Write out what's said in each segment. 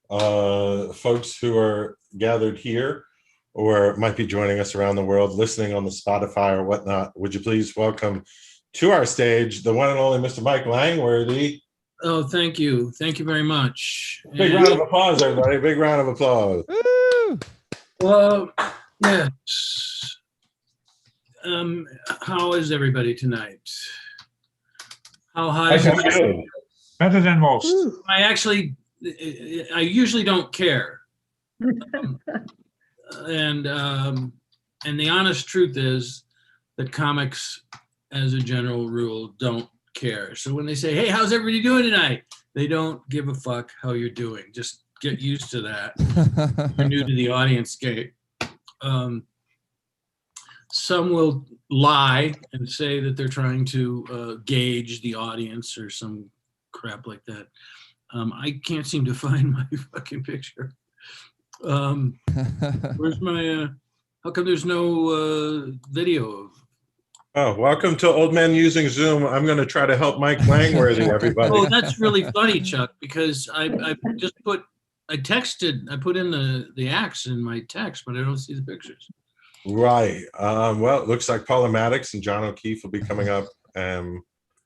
folks who are gathered here or might be joining us around the world, listening on the Spotify or whatnot, would you please welcome to our stage the one and only Mr. Mike Langworthy. Oh, thank you. Thank you very much. Big round of applause, everybody. Big round of applause. Woo! Well, yes. How is everybody tonight? How high is it? Better than most. I usually don't care. And the honest truth is that comics, as a general rule, don't care. So when they say, hey, how's everybody doing tonight? They don't give a fuck how you're doing. Just get used to that. You're new to the audience game. Some will lie and say that they're trying to gauge the audience or some crap like that. I can't seem to find my fucking picture. Where's my, how come there's no video of? Oh, welcome to Old Men Using Zoom. I'm going to try to help Mike Langworthy, everybody. Oh, that's really funny, Chuck, because I just put in the acts in my text, but I don't see the pictures. Right. Well, it looks like Paula Mattocks and John O'Keefe will be coming up.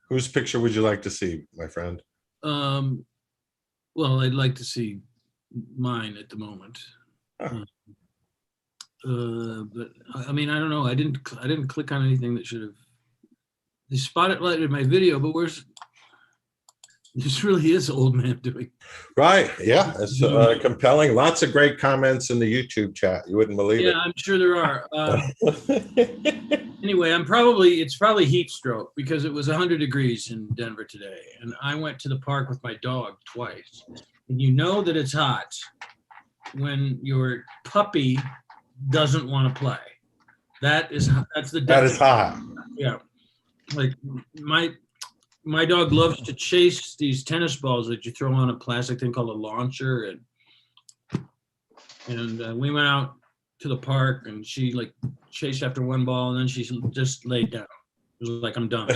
Whose picture would you like to see, my friend? Well, I'd like to see mine at the moment. Huh. But I mean, I don't know. I didn't click on anything that should have. They spotlighted my video, but where's? This really is Old Man doing. Right. Yeah. It's compelling. Lots of great comments in the YouTube chat. You wouldn't believe it. Yeah, I'm sure there are. Anyway, it's probably heat stroke because it was 100 degrees in Denver today, and I went to the park with my dog twice. And you know that it's hot when your puppy doesn't want to play. That is hot. Yeah. Like my dog loves to chase these tennis balls that you throw on a plastic thing called a launcher, and we went out to the park and she like chased after one ball and then she just laid down. It was like, I'm done.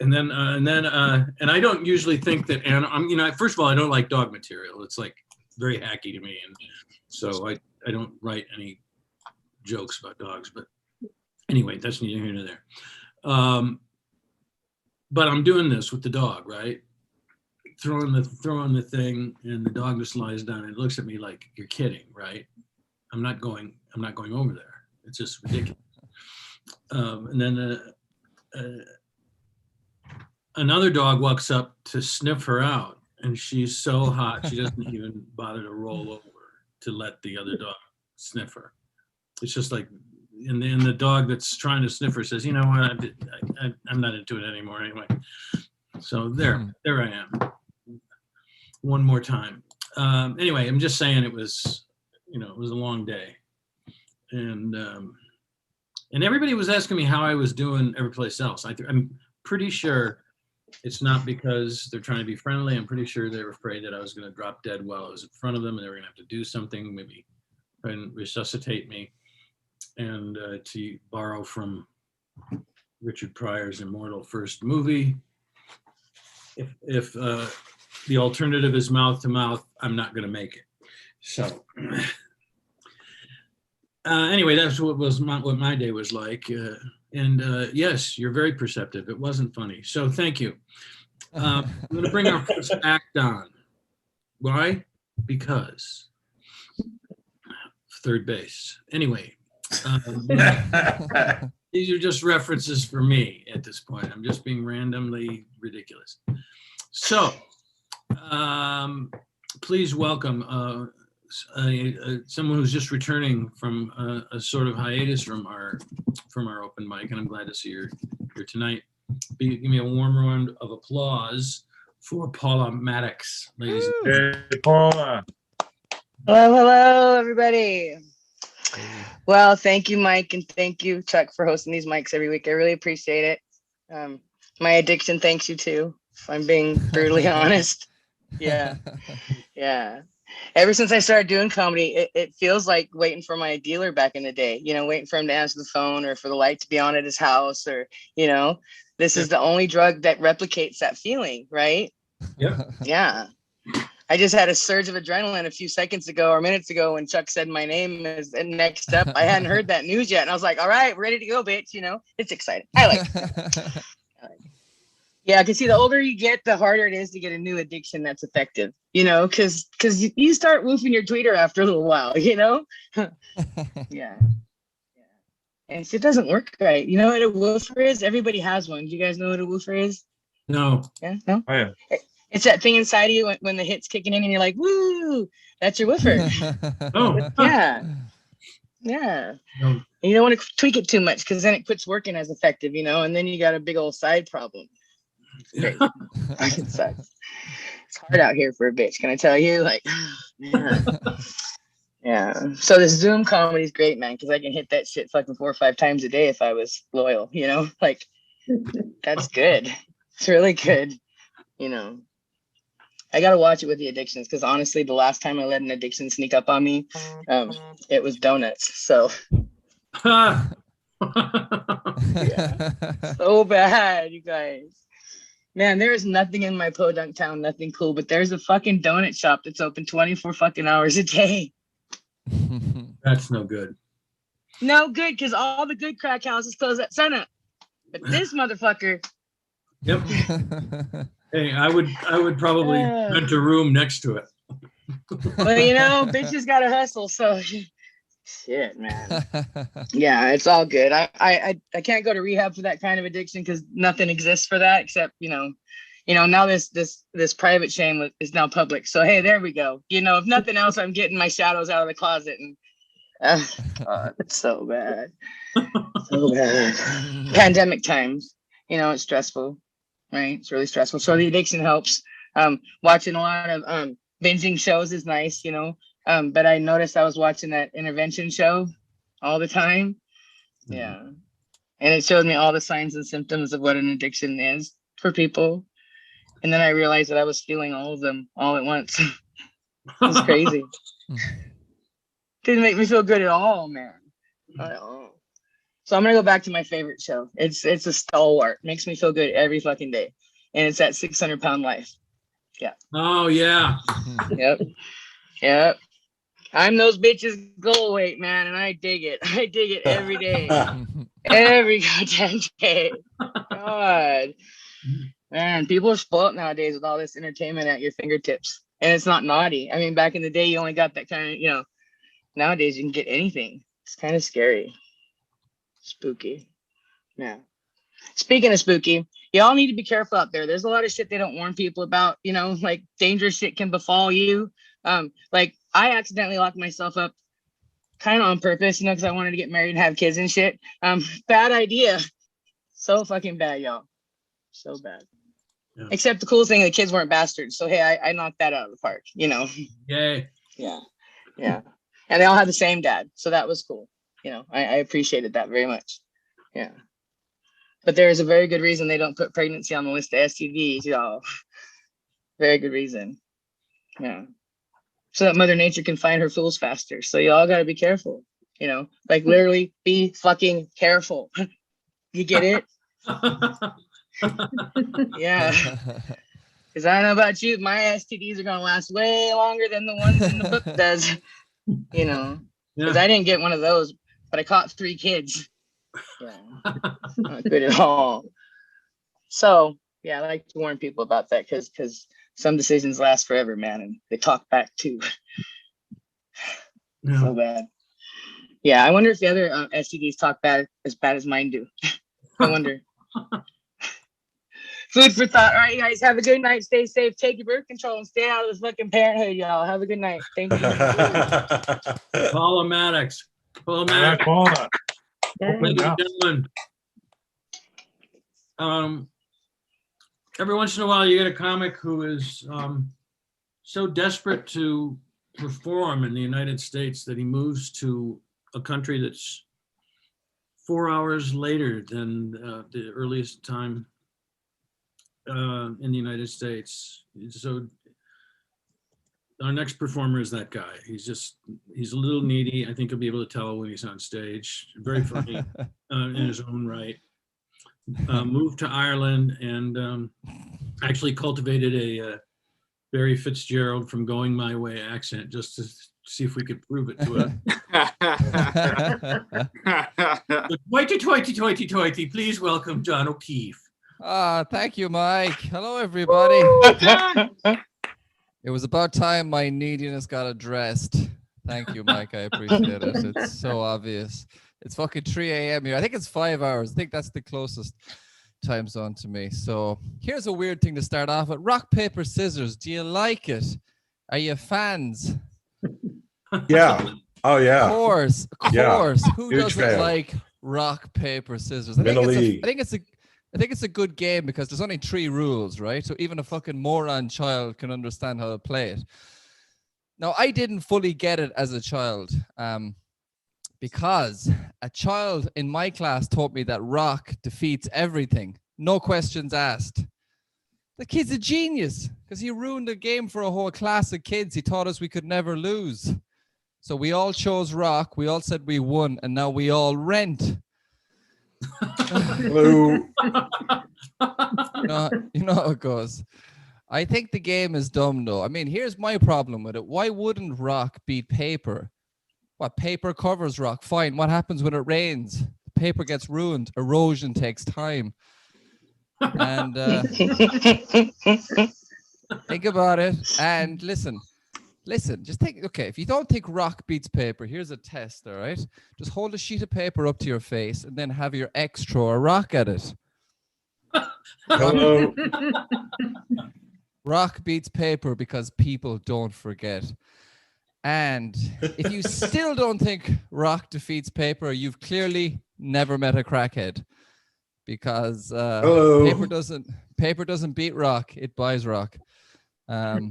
And I don't usually think that, and first of all, I don't like dog material. It's like very hacky to me, and so I don't write any jokes about dogs. But anyway, that's neither here nor there. But I'm doing this with the dog, right? Throwing the thing, and the dog just lies down and looks at me like, you're kidding, right? I'm not going over there. It's just ridiculous. And then another dog walks up to sniff her out, and she's so hot she doesn't even bother to roll over to let the other dog sniff her. It's just like, and then the dog that's trying to sniff her says, you know what, I'm not into it anymore anyway. So there I am. One more time. Anyway, I'm just saying it was a long day, and everybody was asking me how I was doing every place else. I'm pretty sure it's not because they're trying to be friendly. I'm pretty sure they were afraid that I was going to drop dead while I was in front of them, and they were going to have to do something, maybe try and resuscitate me, and to borrow from Richard Pryor's immortal first movie. If the alternative is mouth to mouth, I'm not going to make it. So anyway, that's what my day was like. And yes, you're very perceptive. It wasn't funny. So thank you. I'm going to bring our first act on. Why? Because third base. Anyway, these are just references for me at this point. I'm just being randomly ridiculous. So please welcome someone who's just returning from a sort of hiatus from our open mic, and I'm glad to see her here tonight. Give me a warm round of applause for Paula Mattocks, ladies and gentlemen. Hey, Paula. Hello, everybody. Well, thank you, Mike, and thank you, Chuck, for hosting these mics every week. I really appreciate it. My addiction thanks you too, if I'm being brutally honest. Yeah. Ever since I started doing comedy, it feels like waiting for my dealer back in the day, waiting for him to answer the phone or for the light to be on at his house, or, this is the only drug that replicates that feeling, right? Yep. Yeah. I just had a surge of adrenaline a few seconds ago or minutes ago when Chuck said my name is next up. I hadn't heard that news yet. And I was like, all right, ready to go, bitch. You know, it's exciting. I like it. Yeah, because see, the older you get, the harder it is to get a new addiction that's effective, you know, because you start woofing your tweeter after a little while, you know? Yeah. And if it doesn't work right, you know what a woofer is? Everybody has one. Do you guys know what a woofer is? No. Yeah, no? Oh, yeah. It's that thing inside of you when the hit's kicking in and you're like, woo, that's your woofer. Oh. Yeah. Yeah. No. And you don't want to tweak it too much because then it quits working as effective, you know, and then you got a big old side problem. Great. It sucks. It's hard out here for a bitch, can I tell you? Like, yeah. Yeah. So this Zoom comedy is great, man, because I can hit that shit fucking 4 or 5 times a day if I was loyal, you know? Like, that's good. It's really good, you know. I gotta watch it with the addictions because honestly, the last time I let an addiction sneak up on me, it was donuts. So yeah, so bad, you guys. Man, there is nothing in my podunk town, nothing cool, but there's a fucking donut shop that's open 24 fucking hours a day. That's no good. No good, because all the good crack houses close at sunup. But this motherfucker. Yep. Hey, I would probably rent a room next to it. Well, you know, bitches gotta hustle, so shit, man. Yeah, it's all good. I can't go to rehab for that kind of addiction because nothing exists for that except, you know, now this private shame is now public. So hey, there we go. You know, if nothing else, I'm getting my shadows out of the closet, and it's so bad. So bad. Pandemic times, you know, it's stressful, right? It's really stressful. So the addiction helps. Watching a lot of binging shows is nice, you know. But I noticed I was watching that intervention show all the time. Yeah. And it showed me all the signs and symptoms of what an addiction is for people. And then I realized that I was feeling all of them all at once. It was crazy. Didn't make me feel good at all, man. Not at all. So I'm gonna go back to my favorite show. It's a stalwart. Makes me feel good every fucking day. And it's that 600-pound life. Yeah. Oh yeah. Yep. Yep. I'm those bitches goal weight, man, and I dig it. I dig it every day. Every goddamn day. God. Man, people are spoiled nowadays with all this entertainment at your fingertips. And it's not naughty. I mean, back in the day, you only got that kind of, you know, nowadays you can get anything. It's kind of scary. Spooky. Yeah. Speaking of spooky, y'all need to be careful out there. There's a lot of shit they don't warn people about, you know, like dangerous shit can befall you. Like I accidentally locked myself up kind of on purpose, you know, because I wanted to get married and have kids and shit. Bad idea. So fucking bad, y'all. So bad. Yeah. Except the cool thing, the kids weren't bastards. So hey, I knocked that out of the park, you know. Yay. Yeah. Yeah. And they all had the same dad. So that was cool. You know, I appreciated that very much. Yeah. But there is a very good reason they don't put pregnancy on the list of STDs, y'all. Very good reason. Yeah. So that Mother Nature can find her fools faster. So y'all got to be careful. You know, like literally be fucking careful. You get it? Yeah. Because I don't know about you, my STDs are going to last way longer than the ones in the book does. You know, because I didn't get one of those, but I caught 3 kids. Yeah. Not good at all. So, yeah, I like to warn people about that because some decisions last forever, man, and they talk back too. Yeah. So bad. Yeah, I wonder if the other STDs talk as bad as mine do. I wonder. Food for thought. All right, you guys, have a good night. Stay safe. Take your birth control and stay out of this fucking parenthood, y'all. Have a good night. Thank you. Paula Mattocks. Paula Mattocks. Paula. Ladies and gentlemen, every once in a while you get a comic who is so desperate to perform in the United States that he moves to a country that's 4 hours later than the earliest time in the United States. So our next performer is that guy. He's a little needy. I think he'll be able to tell when he's on stage. Very funny in his own right. moved to Ireland and actually cultivated a Barry Fitzgerald from Going My Way accent just to see if we could prove it to her. Toity, toity, toity, toity. Please welcome John O'Keefe. Thank you, Mike. Hello, everybody. It was about time my neediness got addressed. Thank you, Mike. I appreciate it. It's so obvious. It's fucking 3 a.m. here. I think it's 5 hours. I think that's the closest time zone to me. So here's a weird thing to start off with. Rock, paper, scissors. Do you like it? Are you fans? Yeah. Oh, yeah. Of course. Yeah. Who Huge doesn't fan. like rock, paper, scissors? I Middle think league. it's a good game because there's only 3 rules, right? So even a fucking moron child can understand how to play it. Now, I didn't fully get it as a child because a child in my class taught me that rock defeats everything. No questions asked. The kid's a genius because he ruined the game for a whole class of kids. He taught us we could never lose. So we all chose rock. We all said we won, and now we all rent. Hello. You know how it goes. I think the game is dumb, though. I mean, here's my problem with it. Why wouldn't rock beat paper? What, paper covers rock? Fine. What happens when it rains? The paper gets ruined. Erosion takes time. And think about it. And listen, just think, okay, if you don't think rock beats paper, here's a test, all right? Just hold a sheet of paper up to your face and then have your ex throw a rock at it. Hello. Rock beats paper because people don't forget. And if you still don't think rock defeats paper, you've clearly never met a crackhead. Because paper doesn't beat rock, it buys rock. I'm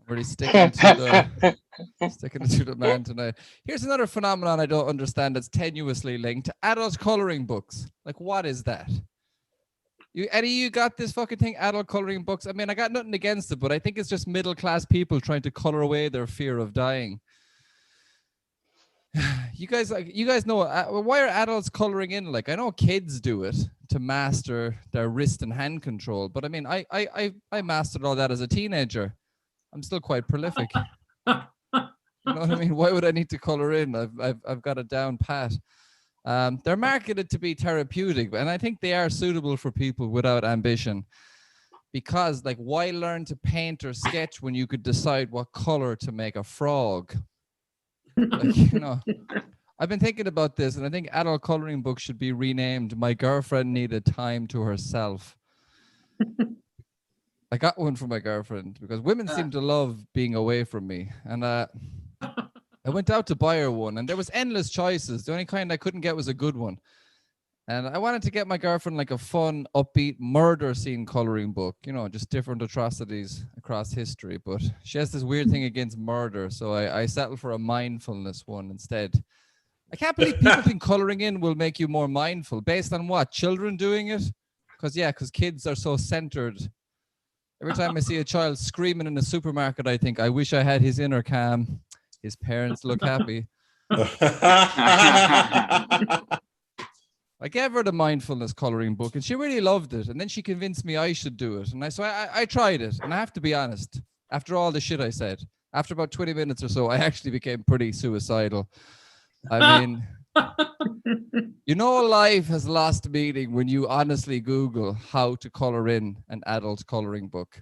really sticking it to the man tonight. Here's another phenomenon I don't understand that's tenuously linked. Adult coloring books. Like, what is that? Eddie, you got this fucking thing, adult coloring books? I mean, I got nothing against it, but I think it's just middle-class people trying to color away their fear of dying. You guys know, why are adults coloring in? Like, I know kids do it to master their wrist and hand control, but I mean, I mastered all that as a teenager. I'm still quite prolific. You know what I mean? Why would I need to color in? I've got it down pat. They're marketed to be therapeutic, and I think they are suitable for people without ambition. Because, like, why learn to paint or sketch when you could decide what color to make a frog? Like, you know, I've been thinking about this, and I think adult coloring books should be renamed "My Girlfriend Needed Time to Herself." I got one for my girlfriend because women seem to love being away from me, and I went out to buy her one, and there was endless choices. The only kind I couldn't get was a good one. And I wanted to get my girlfriend like a fun, upbeat murder scene coloring book, you know, just different atrocities across history. But she has this weird thing against murder, so I settled for a mindfulness one instead. I can't believe people think coloring in will make you more mindful. Based on what? Children doing it? Because kids are so centered. Every time I see a child screaming in a supermarket, I think, I wish I had his inner calm. His parents look happy. I gave her the mindfulness coloring book and she really loved it. And then she convinced me I should do it. And I tried it. And I have to be honest, after all the shit I said, after about 20 minutes or so, I actually became pretty suicidal. I mean, you know, life has lost meaning when you honestly Google how to color in an adult coloring book.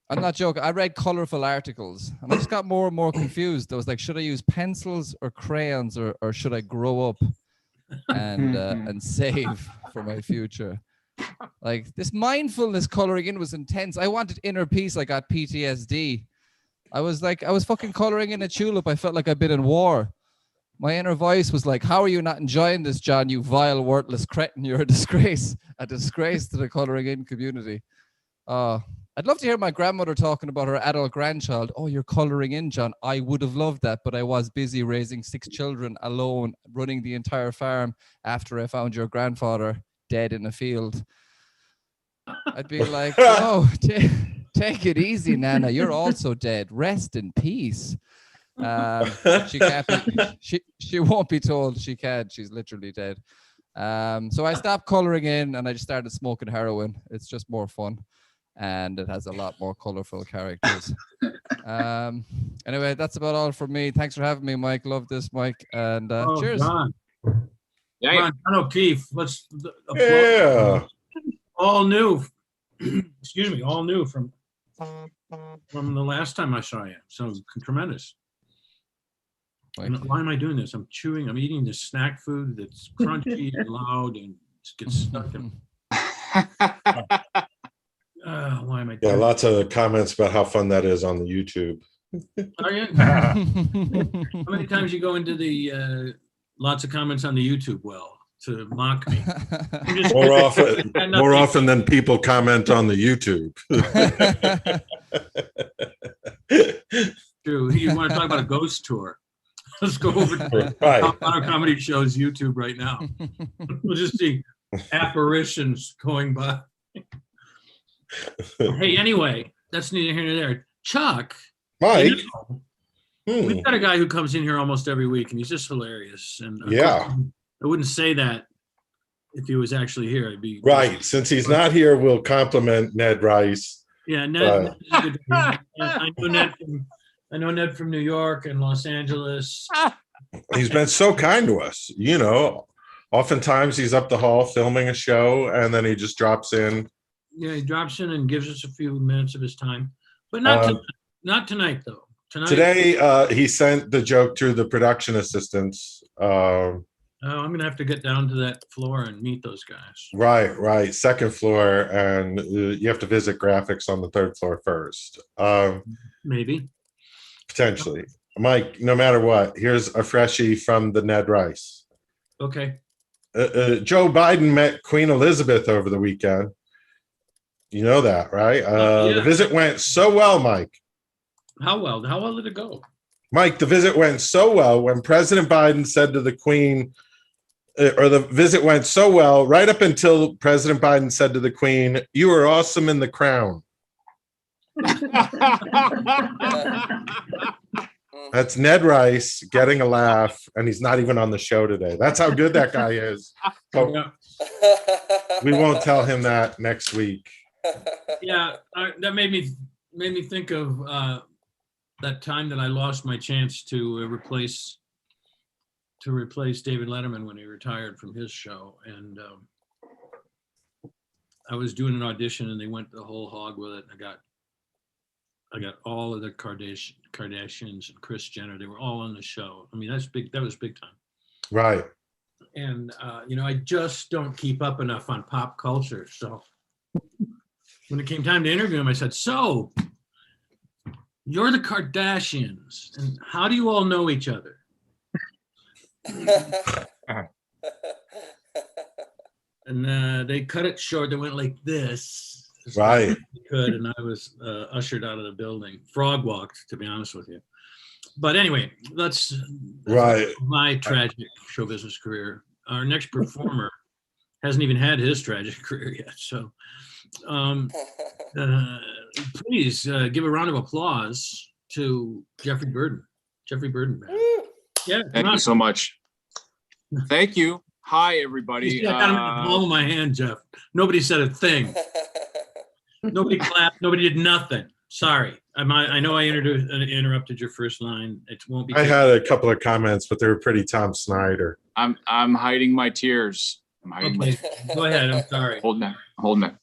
I'm not joking. I read colorful articles and I just got more and more confused. I was like, should I use pencils or crayons or should I grow up and save for my future? Like, this mindfulness coloring in was intense. I wanted inner peace. I got PTSD. I was fucking coloring in a tulip. I felt like I'd been in war. My inner voice was like, how are you not enjoying this, John, you vile, worthless cretin? You're a disgrace to the coloring in community. I'd love to hear my grandmother talking about her adult grandchild. Oh, you're coloring in, John. I would have loved that, but I was busy raising 6 children alone, running the entire farm after I found your grandfather dead in a field. I'd be like, oh, take it easy, Nana. You're also dead. Rest in peace. She can't be, she won't be told she can't. She's literally dead. So I stopped coloring in and I just started smoking heroin. It's just more fun, and it has a lot more colorful characters. Anyway, that's about all from me. Thanks for having me, Mike. Love this, Mike. And cheers. John. Yeah, Come on, John O'Keefe. Let's applaud. Yeah. All new. Excuse me, all new from the last time I saw you. So tremendous. Thank you. Why am I doing this? I'm eating this snack food that's crunchy and loud and it gets stuck in. Why am I Yeah, doing lots of comments about how fun that is on the YouTube. Are you? How many times you go into the lots of comments on the YouTube well to mock me? I'm just More often than people comment on the YouTube. True. You want to talk about a ghost tour? Let's go over to Right. Colorado Comedy Show's YouTube right now. We'll just see apparitions going by. Hey, anyway, that's neither here nor there. Chuck, Mike. we've got a guy who comes in here almost every week, and he's just hilarious. And of Yeah. course, I wouldn't say that if he was actually here. I'd be Right. Since he's not here, we'll compliment Ned Rice. Yeah, Ned. I know Ned from New York and Los Angeles. He's been so kind to us. You know, oftentimes he's up the hall filming a show, and then he just drops in. Yeah, he drops in and gives us a few minutes of his time, but not tonight. Not tonight though. Today, he sent the joke to the production assistants. I'm gonna have to get down to that floor and meet those guys. Right. Second floor, and you have to visit graphics on the third floor first. Maybe. Potentially. Mike, no matter what, here's a freshie from the Ned Rice. Okay. Joe Biden met Queen Elizabeth over the weekend. You know that, right? Yeah. The visit went so well, Mike. How well? How well did it go? Mike, the visit went so well when President Biden said to the Queen, or the visit went so well right up until President Biden said to the Queen, "You are awesome in the crown." That's Ned Rice getting a laugh, and he's not even on the show today. That's how good that guy is. So Yeah. we won't tell him that next week. Yeah, that made me think of that time that I lost my chance to replace David Letterman when he retired from his show, and I was doing an audition, and they went the whole hog with it. And I got all of the Kardashians and Kris Jenner. They were all on the show. I mean, that's big. That was big time. Right. And I just don't keep up enough on pop culture. So when it came time to interview him, I said, "So, you're the Kardashians, and how do you all know each other?" And they cut it short. They went like this. as Right. fast as they could, and I was ushered out of the building. Frog walked, to be honest with you. But anyway, that's Right. my tragic show business career. Our next performer hasn't even had his tragic career yet. So please give a round of applause to Jeffrey Burden. Jeffrey Burden, man. Yeah. Thank you so much. Thank you. Hi, everybody. I got him in the palm of my hand, Jeff. Nobody said a thing. Nobody clapped. Nobody did nothing. Sorry. I know I interrupted your first line. It won't be. I had a couple of comments, but they were pretty Tom Snyder. I'm hiding my tears. I'm hiding my Okay. Go ahead. I'm sorry. Holding it.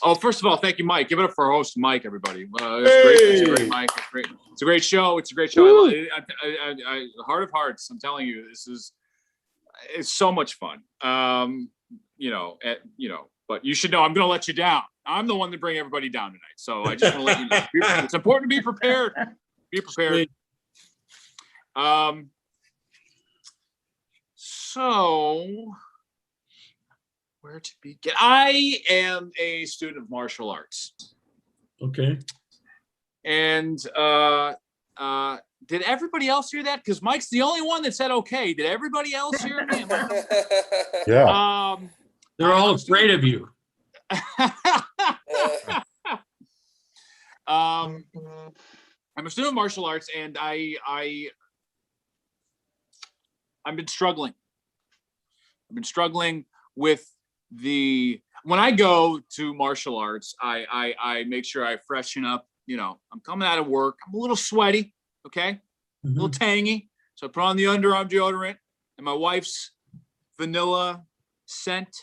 Oh, first of all, thank you, Mike. Give it up for our host, Mike, everybody. It's great. It's a great, Mike. It's great. It's a great show. It's a great show. I heart of hearts, I'm telling you, it's so much fun. But you should know I'm going to let you down. I'm the one to bring everybody down tonight. So I just want to let you know. It's important to be prepared. Be prepared. So where to begin? I am a student of martial arts. Okay. And did everybody else hear that? Because Mike's the only one that said okay. Did everybody else hear me? Yeah. They're all afraid of you. I'm a student of martial arts, and I've been struggling I've been struggling with when I go to martial arts, I make sure I freshen up. You know, I'm coming out of work. I'm a little sweaty, okay? A little tangy. So I put on the underarm deodorant and my wife's vanilla scent,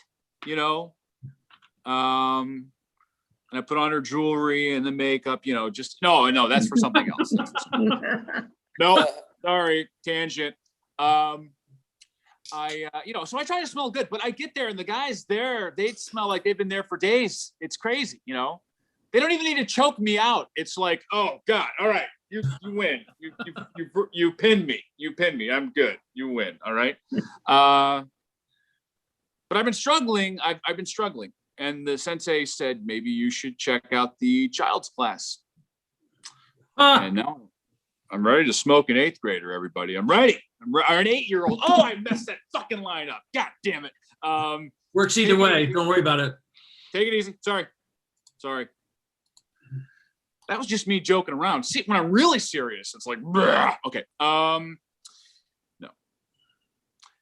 you know. And I put on her jewelry and the makeup, you know, just no, that's for something else. No, sorry, tangent. You know, so I try to smell good, but I get there and the guys there, they smell like they've been there for days. It's crazy, you know. They don't even need to choke me out. It's like, oh God, all right, you win. You pinned me. You pinned me. I'm good. You win. All right. But I've been struggling. I've been struggling. And the sensei said, maybe you should check out the child's class. And now I'm ready to smoke an 8th grader, everybody. I'm ready. Or an 8-year-old. Oh, I messed that fucking line up. God damn it. Works either way. Don't worry about it. Take it easy. Sorry. That was just me joking around. See, when I'm really serious, it's like, bleh. Okay. No.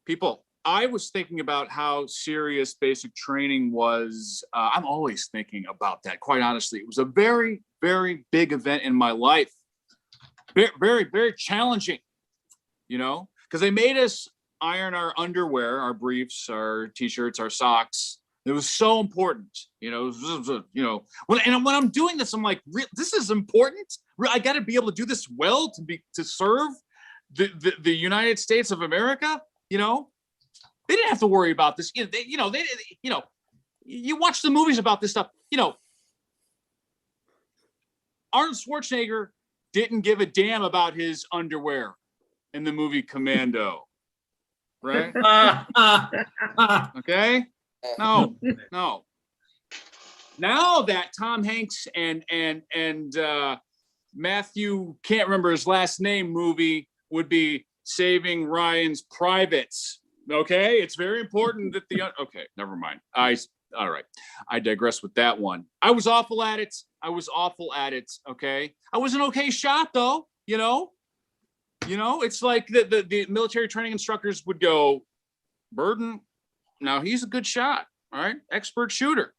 People, I was thinking about how serious basic training was. I'm always thinking about that, quite honestly. It was a very, very big event in my life. Very, very, very challenging, you know, because they made us iron our underwear, our briefs, our t-shirts, our socks. It was so important, you know. When I'm doing this, I'm like, this is important. I got to be able to do this well to serve the United States of America. You know, they didn't have to worry about this. You watch the movies about this stuff. You know, Arnold Schwarzenegger didn't give a damn about his underwear in the movie Commando, right? Okay. No. Now that Tom Hanks and Matthew, can't remember his last name, movie would be Saving Ryan's Privates. Okay, it's very important that okay, never mind. All right. I digress with that one. I was awful at it. Okay, I was an okay shot though. You know, it's like the military training instructors would go, Burden. Now he's a good shot, all right, expert shooter,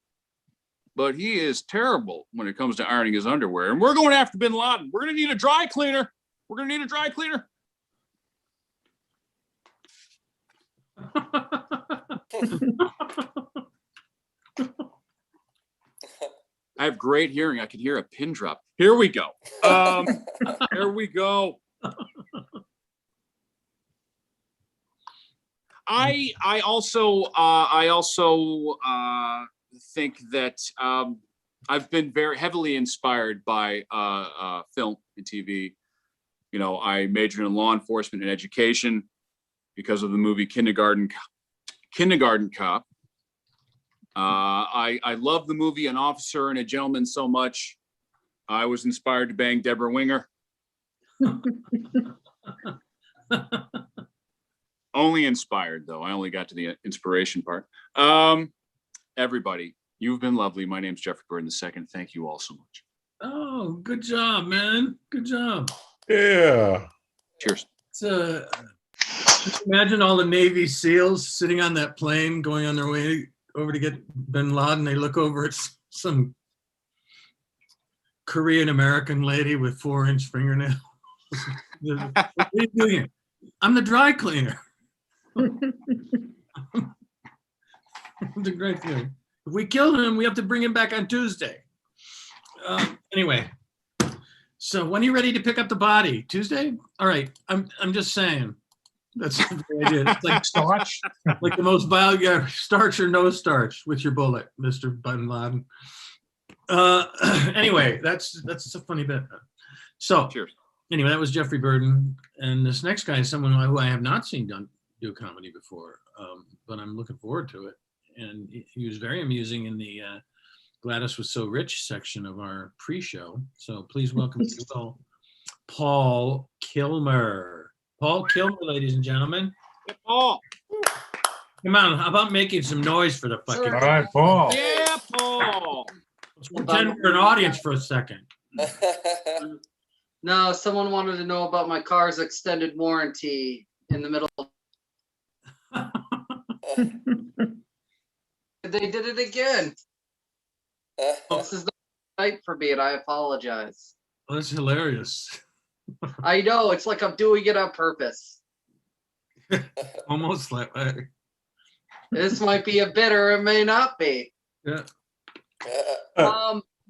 but he is terrible when it comes to ironing his underwear. And we're going after Bin Laden. We're gonna need a dry cleaner. I have great hearing. I can hear a pin drop. Here we go. I also think that I've been very heavily inspired by film and TV. You know, I majored in law enforcement and education because of the movie Kindergarten Cop. I love the movie An Officer and a Gentleman so much. I was inspired to bang Deborah Winger. Only inspired, though. I only got to the inspiration part. Everybody, you've been lovely. My name's Jeffrey Burton II. Thank you all so much. Oh, good job, man. Good job. Yeah. Cheers. Just imagine all the Navy SEALs sitting on that plane going on their way over to get Bin Laden. They look over at some Korean American lady with 4-inch fingernails. What are you doing? I'm the dry cleaner. It's a great thing. If we kill him, we have to bring him back on Tuesday. Anyway, so when are you ready to pick up the body? Tuesday? All right. I'm just saying. That's the idea. It's like starch, like the most valuable. Yeah, starch or no starch with your bullet, Mr. Bin Laden. Anyway, that's a funny bit. So, cheers. Anyway, that was Jeffrey Burton, and this next guy is someone who I have not seen do comedy before, but I'm looking forward to it. And he was very amusing in the Gladys Was So Rich section of our pre-show. So please welcome to all Paul Kilmer. Paul Kilmer, ladies and gentlemen. Hey, Paul. Come on, how about making some noise for the fucking... All right, Paul. Yeah, Paul. Let's pretend we're an audience for a second. No, someone wanted to know about my car's extended warranty in the middle. They did it again. This is the night for me, and I apologize. That's hilarious. I know, it's like I'm doing it on purpose. Almost like This might be a bit or it may not be. yeah.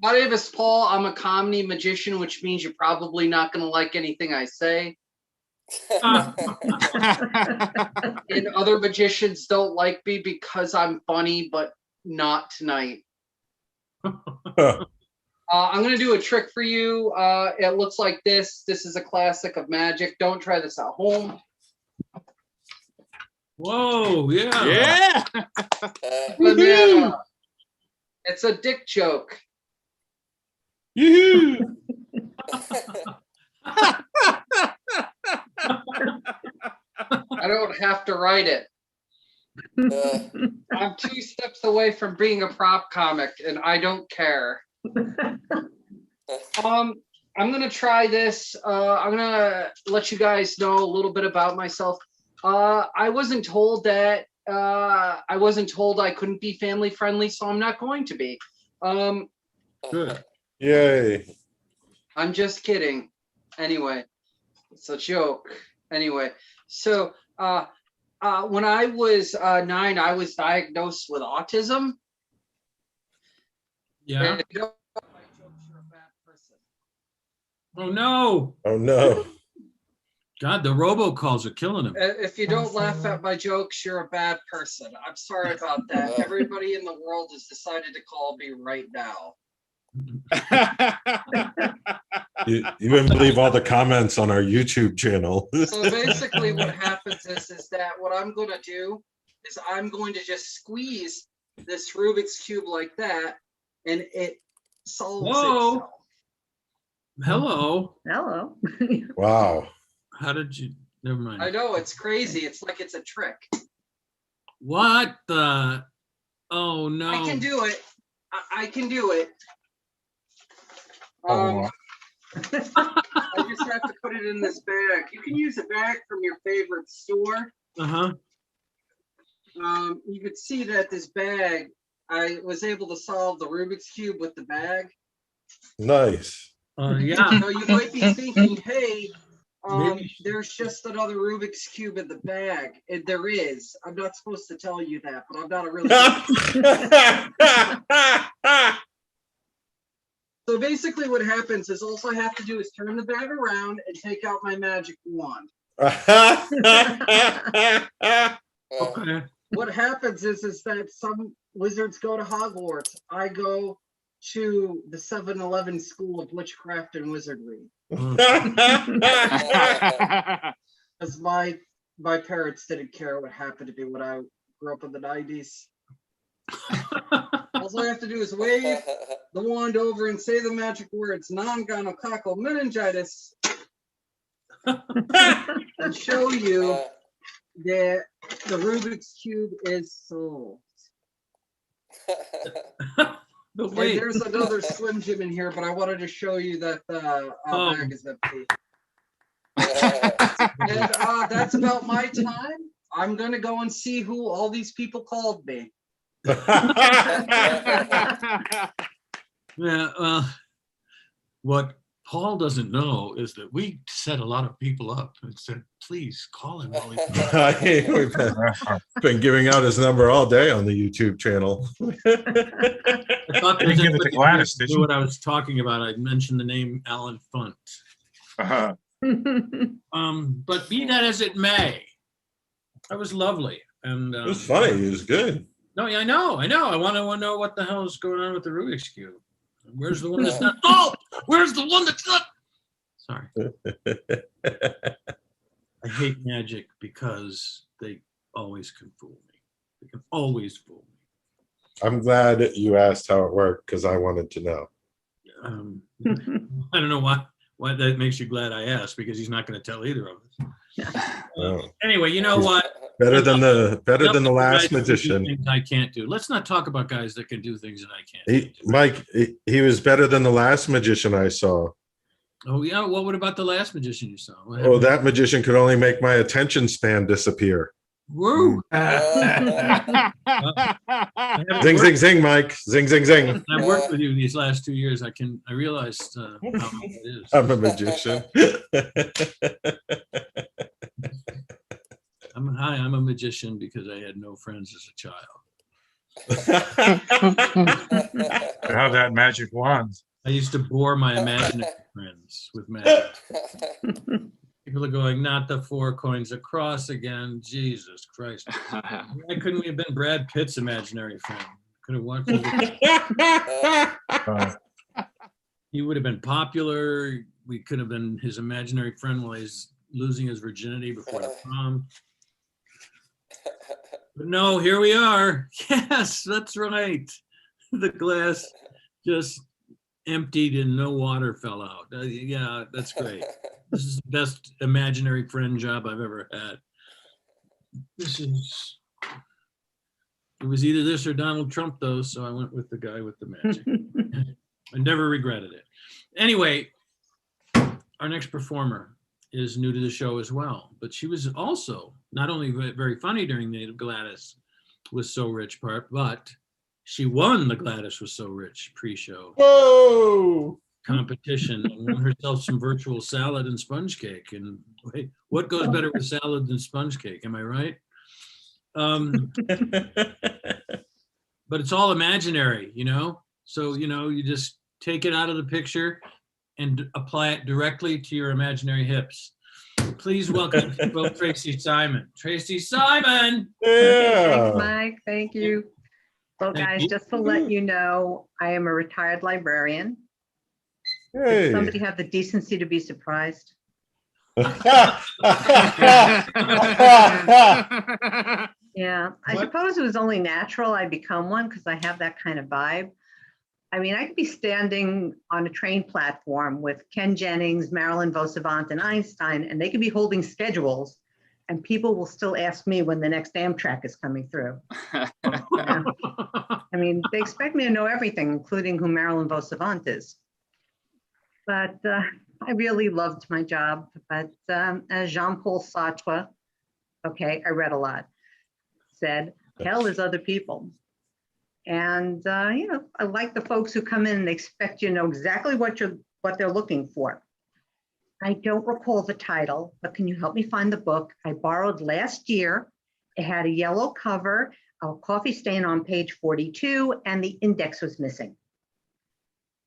My name is Paul. I'm a comedy magician, which means you're probably not going to like anything I say. And other magicians don't like me because I'm funny, but not tonight. I'm going to do a trick for you. It looks like this. This is a classic of magic. Don't try this at home. Whoa, yeah. Yeah. Banana. It's a dick joke. Yoo-hoo. I don't have to write it. I'm 2 steps away from being a prop comic, and I don't care. I'm gonna try this. I'm gonna let you guys know a little bit about myself. I wasn't told that I couldn't be family friendly, so I'm not going to be. Good. Yay. I'm just kidding. Anyway, it's a joke. Anyway, so when I was 9, I was diagnosed with autism. Yeah. And if you don't laugh at my jokes, you're a bad person. Oh no. Oh no. God, the robocalls are killing him. If you don't laugh at my jokes, you're a bad person. I'm sorry about that. Everybody in the world has decided to call me right now. You wouldn't believe all the comments on our YouTube channel. So basically what happens is that what I'm going to do is I'm going to just squeeze this Rubik's Cube like that, and it solves Whoa. itself. Hello. Hello. Wow. How did you? Never mind. I know, it's crazy. It's like it's a trick. What the? Oh no. I can do it. I can do it. Oh, I just have to put it in this bag. You can use a bag from your favorite store. Uh-huh. You could see that this bag, I was able to solve the Rubik's Cube with the bag. Nice. Yeah. So you might be thinking, hey, Maybe. there's just another Rubik's Cube in the bag. And there is. I'm not supposed to tell you that, but I'm not a really So basically what happens is all I have to do is turn the bag around and take out my magic wand. Okay. What happens is that some wizards go to Hogwarts. I go to the 7-Eleven School of Witchcraft and Wizardry. Because my parents didn't care what happened to me when I grew up in the 90s. All I have to do is wave the wand over and say the magic words, non-gonococcal meningitis, and show you that the Rubik's Cube is solved. But And wait. there's another Slim Jim in here, but I wanted to show you that the bag is empty. And that's about my time. I'm going to go and see who all these people called me. Yeah. What Paul doesn't know is that we set a lot of people up and said, please call him while he's We've been giving out his number all day on the YouTube channel. I thought there was Didn't give it to anybody Gladys, who did knew you? what I was talking about. I mentioned the name Alan Funt. But be that as it may, that was lovely. And It was funny. It was good. no, yeah, I know. I want to know what the hell is going on with the Rubik's Cube. Where's the one that's not? Oh, where's the one that's not? Sorry. I hate magic because they always can fool me. They can always fool me. I'm glad you asked how it worked because I wanted to know. I don't know why that makes you glad I asked, because he's not going to tell either of us. Oh. Anyway, you know what? Better than the Enough last guys can do magician. things I can't do. Let's not talk about guys that can do things that I can't. Mike, he was better than the last magician I saw. Oh yeah. What about the last magician you saw? What Oh, happened? that magician could only make my attention span disappear. Woo! Zing, zing, zing, Mike. Zing, zing, zing. I've worked with you these last 2 years. I realized how much it is. I'm a magician. I'm a magician because I had no friends as a child. You have that magic wand. I used to bore my imaginary friends with magic. People are going, not the 4 coins across again. Jesus Christ. Why couldn't we have been Brad Pitt's imaginary friend? Could have watched He would have been popular. We could have been his imaginary friend while he's losing his virginity before the prom. But no, here we are. Yes, that's right. The glass just emptied and no water fell out. Yeah, that's great. This is the best imaginary friend job I've ever had. It was either this or Donald Trump, though, so I went with the guy with the magic. I never regretted it. Anyway, our next performer is new to the show as well, but she was also not only very funny during the Gladys Was So Rich part, but she won the Gladys Was So Rich pre-show Whoa! competition and won herself some virtual salad and sponge cake. And wait, what goes better with salad than sponge cake? Am I right? But it's all imaginary, you know? So, you know, you just take it out of the picture and apply it directly to your imaginary hips. Please welcome both Tracey Simon. Tracey Simon! Yeah. Thanks, Mike. Thank you. Well, Thank guys, you. just to let you know, I am a retired librarian. Hey. Did somebody have the decency to be surprised? Yeah, I What? suppose it was only natural I become one because I have that kind of vibe. I mean, I could be standing on a train platform with Ken Jennings, Marilyn Vosavant, and Einstein, and they could be holding schedules, and people will still ask me when the next Amtrak is coming through. Yeah. I mean, they expect me to know everything, including who Marilyn Vosavant is. But I really loved my job. But as Jean-Paul Sartre, okay, I read a lot, said, hell is other people. And, you know, I like the folks who come in and they expect you to know exactly what they're looking for. I don't recall the title, but can you help me find the book I borrowed last year? It had a yellow cover, a coffee stain on page 42, and the index was missing.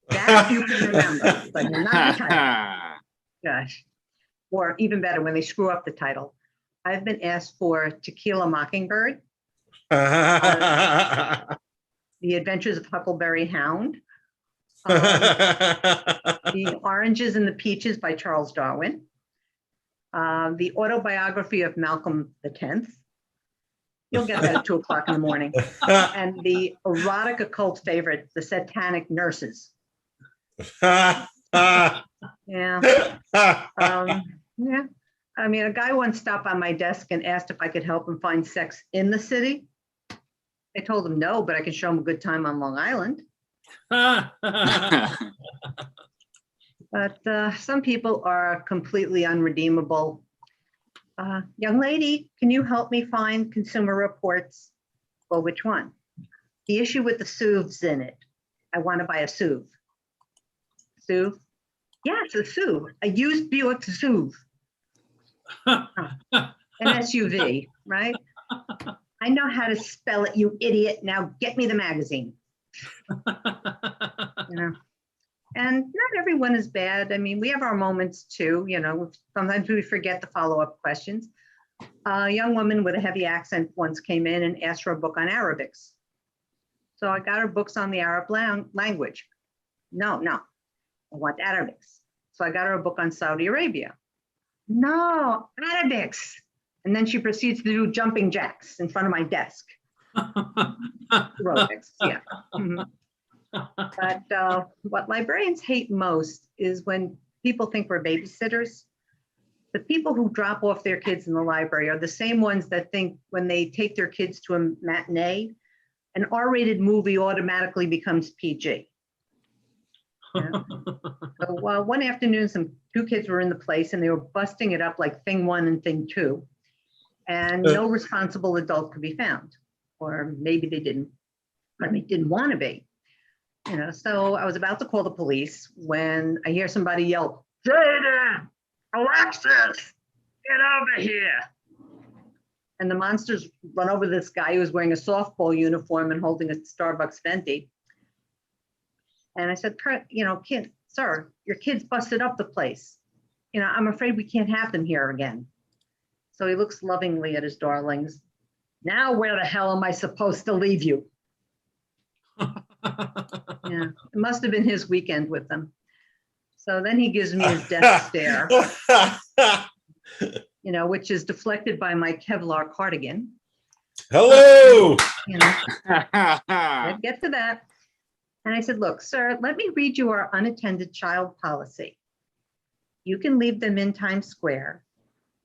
That you can remember, but not the title. Gosh. Or even better, when they screw up the title. I've been asked for Tequila Mockingbird, The Adventures of Huckleberry Hound, The Oranges and the Peaches by Charles Darwin, The Autobiography of Malcolm X. You'll get that at 2 o'clock in the morning. And the erotic occult favorite, The Satanic Nurses. Yeah. Yeah. I mean, a guy once stopped on my desk and asked if I could help him find sex in the city. I told him no, but I can show him a good time on Long Island. But some people are completely unredeemable. Young lady, can you help me find Consumer Reports? Well, which one? The issue with the SUVs in it. I want to buy a SUV. SUV? Yeah, it's a SUV, a used Buick SUV. An SUV, right? I know how to spell it, you idiot. Now get me the magazine. You know? And not everyone is bad. I mean, we have our moments too, you know, sometimes we forget the follow-up questions. A young woman with a heavy accent once came in and asked for a book on Arabics. So I got her books on the Arab language. No, I want Arabics. So I got her a book on Saudi Arabia. No, Arabics. And then she proceeds to do jumping jacks in front of my desk. Aerobics, yeah. Mhm. But what librarians hate most is when people think we're babysitters. The people who drop off their kids in the library are the same ones that think when they take their kids to a matinee, an R-rated movie automatically becomes PG. Yeah. So one afternoon, two kids were in the place and they were busting it up like thing 1 and thing 2. and no responsible adult could be found, or maybe they didn't want to be. So I was about to call the police when I hear somebody yell, "Jaden, Alexis, get over here." And the monsters run over this guy who was wearing a softball uniform and holding a Starbucks venti. And I said, "Kid, sir, your kids busted up the place. I'm afraid we can't have them here again." So he looks lovingly at his darlings. "Now where the hell am I supposed to leave you?" Yeah, it must have been his weekend with them. So then he gives me his death stare, which is deflected by my Kevlar cardigan. Hello. Let's get to that. And I said, "Look, sir, let me read you our unattended child policy. You can leave them in Times Square.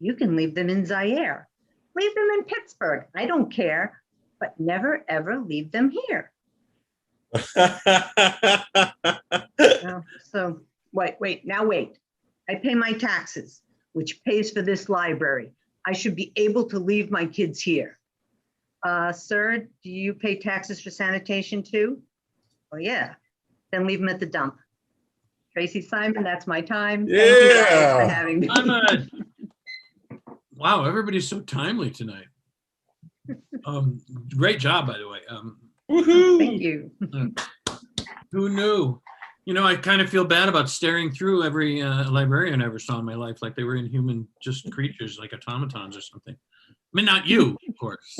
You can leave them in Zaire. Leave them in Pittsburgh. I don't care, but never, ever leave them here." So wait. I pay my taxes, which pays for this library. I should be able to leave my kids here. Sir, do you pay taxes for sanitation too? Oh yeah, then leave them at the dump. Tracey Simon, that's my time. Thank you guys for having me. Wow, everybody's so timely tonight. Great job, by the way. Thank you. Who knew? I kind of feel bad about staring through every librarian I ever saw in my life, like they were inhuman, just creatures, like automatons or something. I mean, not you, of course.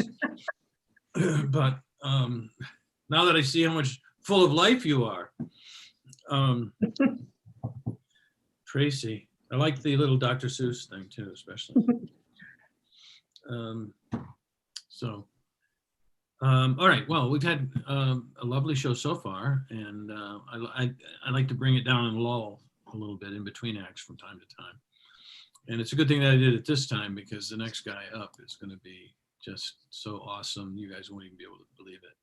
But now that I see how much full of life you are, Tracey, I like the little Dr. Seuss thing too, especially. All right. Well, we've had a lovely show so far, and I like to bring it down and lull a little bit in between acts from time to time. And it's a good thing that I did it this time, because the next guy up is going to be just so awesome. You guys won't even be able to believe it.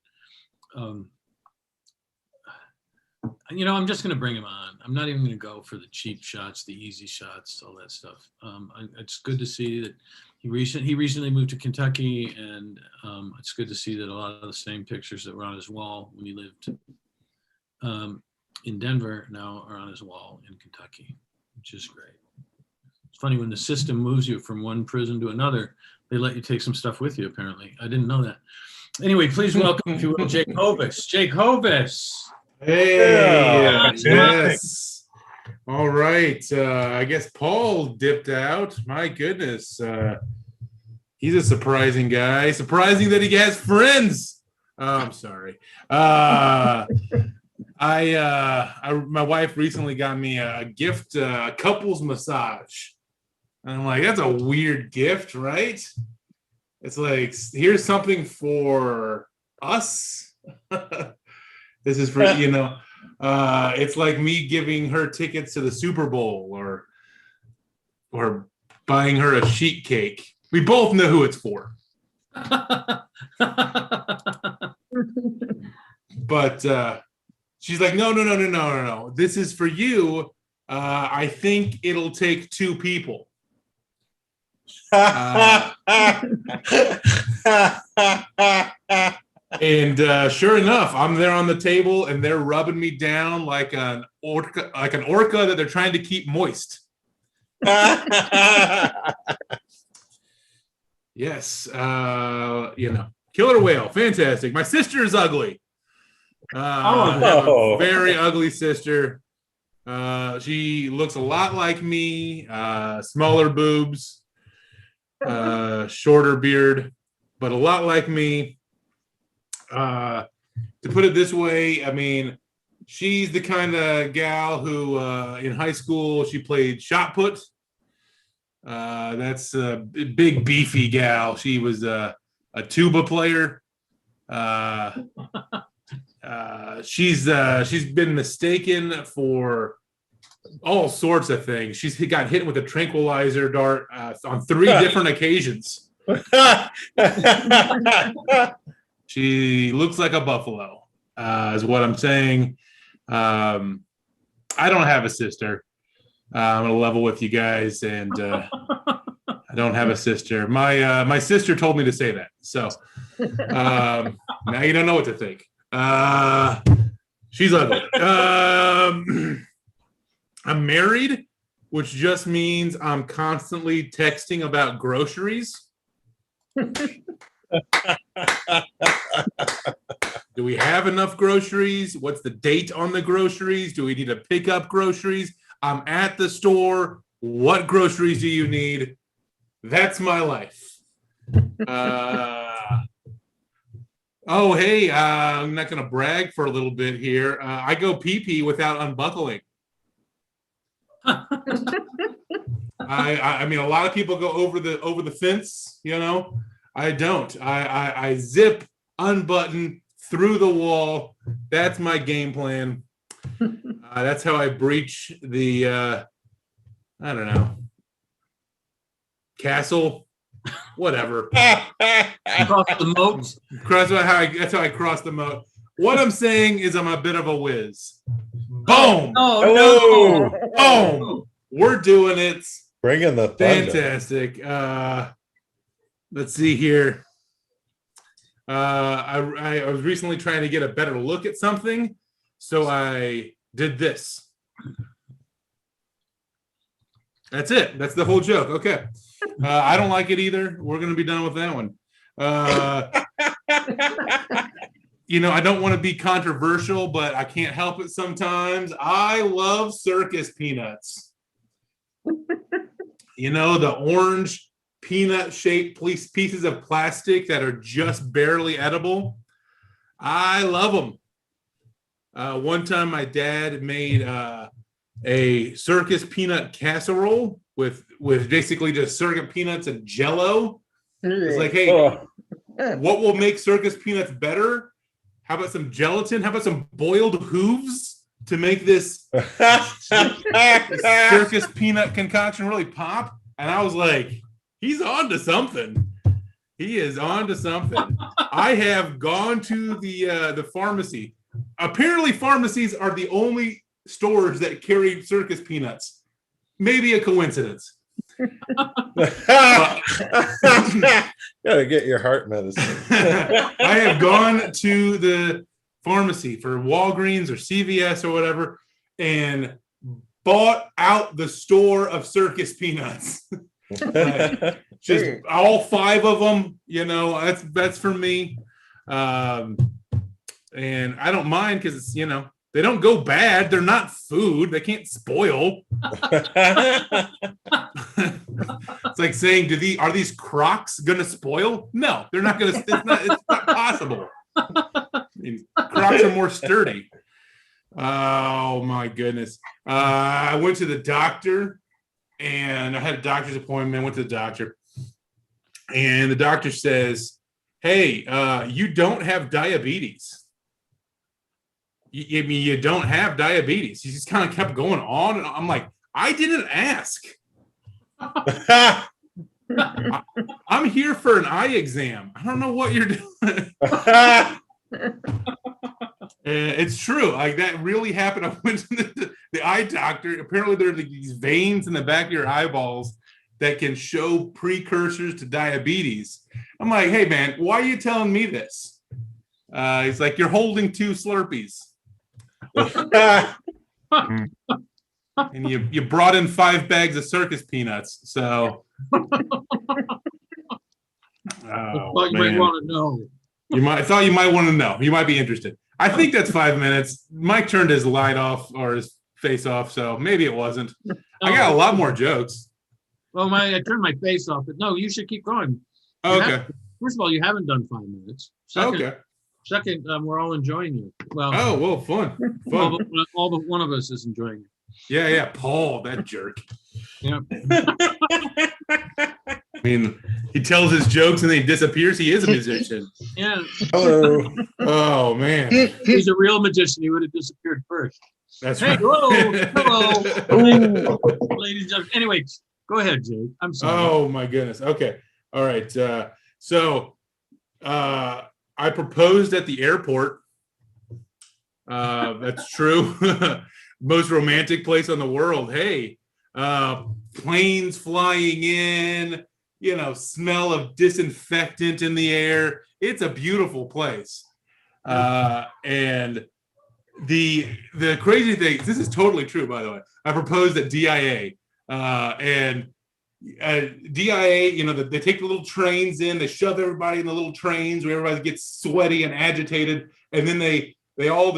I'm just going to bring him on. I'm not even going to go for the cheap shots, the easy shots, all that stuff. It's good to see that he recently moved to Kentucky, and it's good to see that a lot of the same pictures that were on his wall when he lived in Denver now are on his wall in Kentucky, which is great. It's funny, when the system moves you from one prison to another, they let you take some stuff with you, apparently. I didn't know that. Anyway, please welcome, if you will, Jake Hovis. Jake Hovis. Hey, Yeah. yes. All right. I guess Paul dipped out. My goodness. He's a surprising guy. Surprising that he has friends. Oh, I'm sorry. My wife recently got me a gift, a couples massage. And I'm like, that's a weird gift, right? It's like, here's something for us. This is for, it's like me giving her tickets to the Super Bowl or buying her a sheet cake. We both know who it's for. But she's like, no. This is for you. I think it'll take 2 people. And sure enough, I'm there on the table, and they're rubbing me down like an orca that they're trying to keep moist. Yes, killer whale, fantastic. My sister is ugly. I have a very ugly sister. She looks a lot like me. Smaller boobs, shorter beard, but a lot like me. To put it this way, I mean, she's the kind of gal who in high school she played shot put. That's a big beefy gal. She was a tuba player. She's been mistaken for all sorts of things. She's got hit with a tranquilizer dart on 3 different occasions. She looks like a buffalo, is what I'm saying. I don't have a sister. I'm going to level with you guys. And I don't have a sister. My sister told me to say that. So now you don't know what to think. She's ugly. I'm married, which just means I'm constantly texting about groceries. Do we have enough groceries? What's the date on the groceries? Do we need to pick up groceries? I'm at the store. What groceries do you need? That's my life. Oh, hey, I'm not going to brag for a little bit here. I go pee-pee without unbuckling. I mean, a lot of people go over the fence, you know. I don't. I zip, unbutton, through the wall. That's my game plan. That's how I breach the, I don't know, castle, whatever. Across the moat. That's how I cross the moat. What I'm saying is I'm a bit of a whiz. Boom! Oh, no. Boom! We're doing it. Bringing the thunder. Fantastic. Let's see here. I was recently trying to get a better look at something, so I did this. That's it. That's the whole joke. Okay. I don't like it either. We're going to be done with that one. You know, I don't want to be controversial, but I can't help it sometimes. I love circus peanuts. You know, the orange peanut-shaped pieces of plastic that are just barely edible. I love them. One time my dad made a circus peanut casserole with basically just circus peanuts and Jell-O. It's like, hey, what will make circus peanuts better? How about some gelatin? How about some boiled hooves to make this circus peanut concoction really pop? And I was like, he's on to something. He is on to something. I have gone to the pharmacy. Apparently, pharmacies are the only stores that carry circus peanuts. Maybe a coincidence. Gotta get your heart medicine. I have gone to the pharmacy for Walgreens or CVS or whatever and bought out the store of circus peanuts. Just all 5 of them, you know, that's for me. And I don't mind because it's, you know, they don't go bad. They're not food. They can't spoil. It's like saying, are these Crocs gonna spoil? No, they're not gonna. It's not possible. I mean, Crocs are more sturdy. Oh my goodness! I went to the doctor, and I had a doctor's appointment. Went to the doctor, and the doctor says, "Hey, you don't have diabetes." I mean, you don't have diabetes. He just kind of kept going on, and I'm like, I didn't ask. I'm here for an eye exam. I don't know what you're doing. It's true. Like, that really happened. I went to the eye doctor. Apparently, there are these veins in the back of your eyeballs that can show precursors to diabetes. I'm like, hey, man, why are you telling me this? He's like, you're holding 2 Slurpees. And you brought in 5 bags of circus peanuts, so I thought you might want to know. I thought you might want to know. You might be interested. I think that's 5 minutes. Mike turned his light off or his face off, so maybe it wasn't. I got a lot more jokes. Well, I turned my face off, but no, you should keep going. Okay. First of all, you haven't done 5 minutes. Second, we're all enjoying you. Well, fun. All but one of us is enjoying it. Yeah, Paul, that jerk. Yeah. I mean, he tells his jokes and then he disappears. He is a musician. Yeah. Hello. Oh man, he's a real magician. He would have disappeared first. That's right. Hello, ladies and gentlemen. Anyway, go ahead, Jake. I'm sorry. Oh my goodness. Okay. All right. So I proposed at the airport. That's true. Most romantic place on the world. Hey, planes flying in, smell of disinfectant in the air. It's a beautiful place. And the crazy thing, this is totally true, by the way. I proposed at DIA, and DIA, they take the little trains in, they shove everybody in the little trains where everybody gets sweaty and agitated, and then the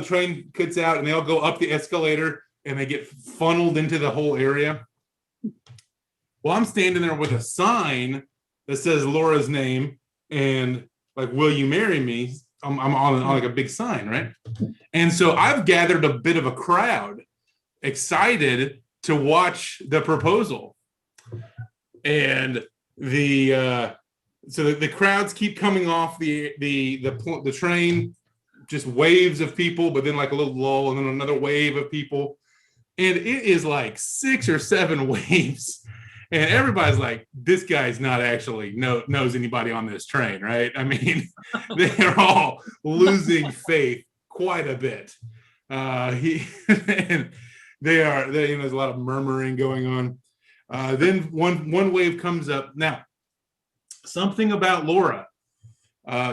train cuts out and they all go up the escalator and they get funneled into the whole area. Well, I'm standing there with a sign that says Laura's name and like, will you marry me? I'm on like a big sign, right? And so I've gathered a bit of a crowd excited to watch the proposal. And the crowds keep coming off the train, just waves of people, but then like a little lull and then another wave of people. And it is like 6 or 7 waves. And everybody's like, this guy's not actually knows anybody on this train, right? I mean, they're all losing faith quite a bit. And there's a lot of murmuring going on. Then one wave comes up. Now, something about Laura.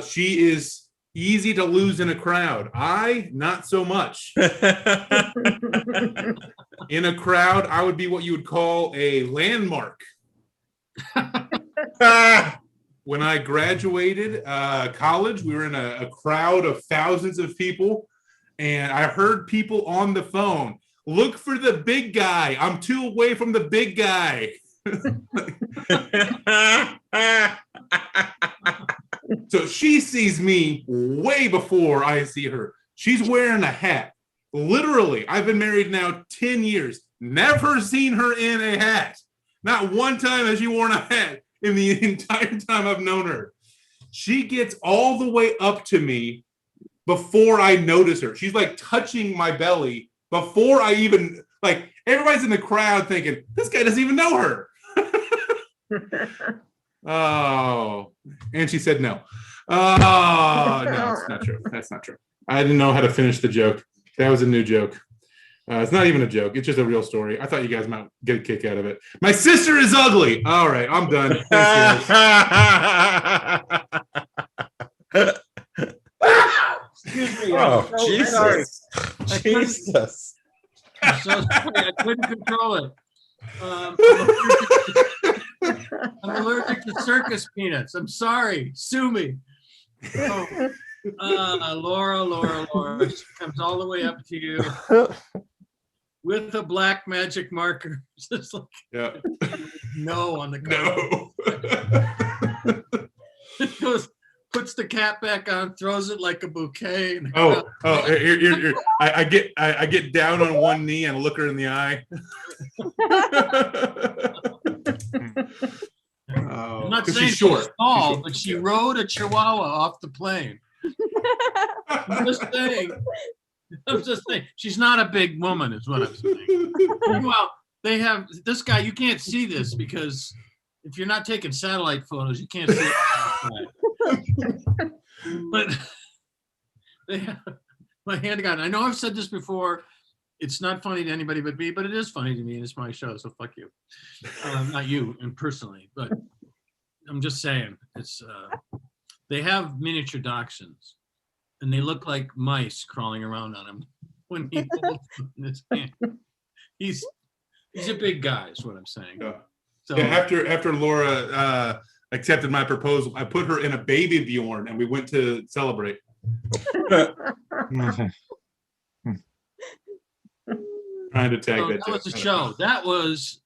She is easy to lose in a crowd. I, not so much. In a crowd, I would be what you would call a landmark. When I graduated college, we were in a crowd of thousands of people, and I heard people on the phone, look for the big guy. I'm too away from the big guy. So she sees me way before I see her. She's wearing a hat. Literally, I've been married now 10 years. Never seen her in a hat. Not one time has she worn a hat in the entire time I've known her. She gets all the way up to me before I notice her. She's like touching my belly before I even, like, everybody's in the crowd thinking, this guy doesn't even know her. Oh, and she said no. Oh, no, it's not true. That's not true. I didn't know how to finish the joke. That was a new joke. It's not even a joke. It's just a real story. I thought you guys might get a kick out of it. My sister is ugly. All right, I'm done. Excuse me. Oh, I'm so Jesus. sorry. Jesus. I'm so sorry. I couldn't control it. I'm allergic to circus peanuts. I'm sorry. Sue me. Oh, Laura. She comes all the way up to you with a black magic marker. Just like, Yeah. no on the card. Goes, puts the cap back on, throws it like a bouquet. Here. I get down on one knee and look her in the eye. I'm not saying she's short. she's tall, but she rode a chihuahua off the plane. I'm just saying, she's not a big woman, is what I'm saying. Well, they have this guy. You can't see this because if you're not taking satellite photos, you can't see it. But they have my handgun. I know I've said this before. It's not funny to anybody but me, but it is funny to me, and it's my show, so fuck you. Not you, and personally, but I'm just saying, it's they have miniature dachshunds, and they look like mice crawling around on him when he holds them in his hand. He's a big guy, is what I'm saying. Yeah. So Yeah, after Laura accepted my proposal, I put her in a baby Bjorn, and we went to celebrate. Trying to tag that. That was a show. That was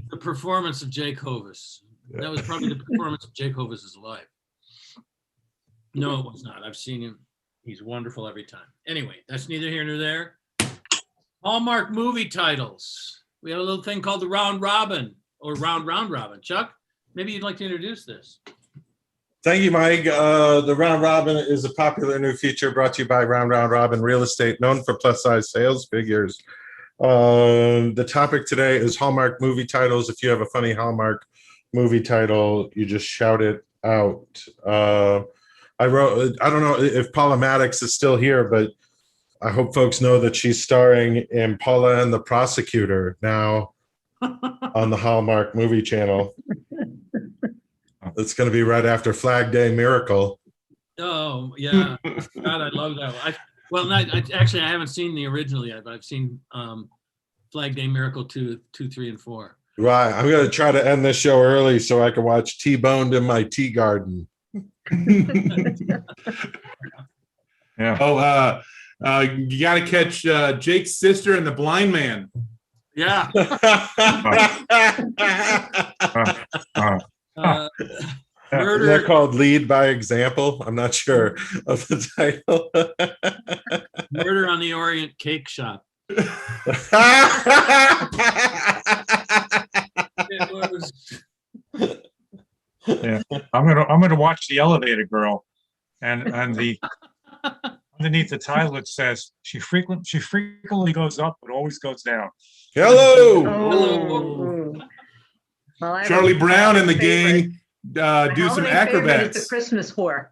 the performance of Jake Hovis. That was probably the performance of Jake Hovis's life. No, it was not. I've seen him. He's wonderful every time. Anyway, that's neither here nor there. Hallmark movie titles. We have a little thing called the Round Robin or Round Robin. Chuck, maybe you'd like to introduce this. Thank you, Mike. The Round Robin is a popular new feature brought to you by Round Robin Real Estate, known for plus-size sales figures. The topic today is Hallmark movie titles. If you have a funny Hallmark movie title, you just shout it out. I don't know if Paula Mattocks is still here, but I hope folks know that she's starring in Paula and the Prosecutor now on the Hallmark movie channel. It's going to be right after Flag Day Miracle. Oh yeah, God, I love that one. Actually, I haven't seen the original yet, but I've seen Flag Day Miracle 2, 3, and 4. Right. I'm going to try to end this show early so I can watch T-Boned in my tea garden. Yeah. Oh, you got to catch Jake's sister and the blind man. Yeah. Murder. They're called Lead by Example. I'm not sure of the title. Murder on the Orient Cake Shop. Yeah. I'm gonna watch The Elevator Girl, and the underneath the title it says she frequently goes up but always goes down. Hello. Oh. Well, I have Charlie a Brown and the favorite. gang My do some holiday favorite is acrobats. The Christmas whore.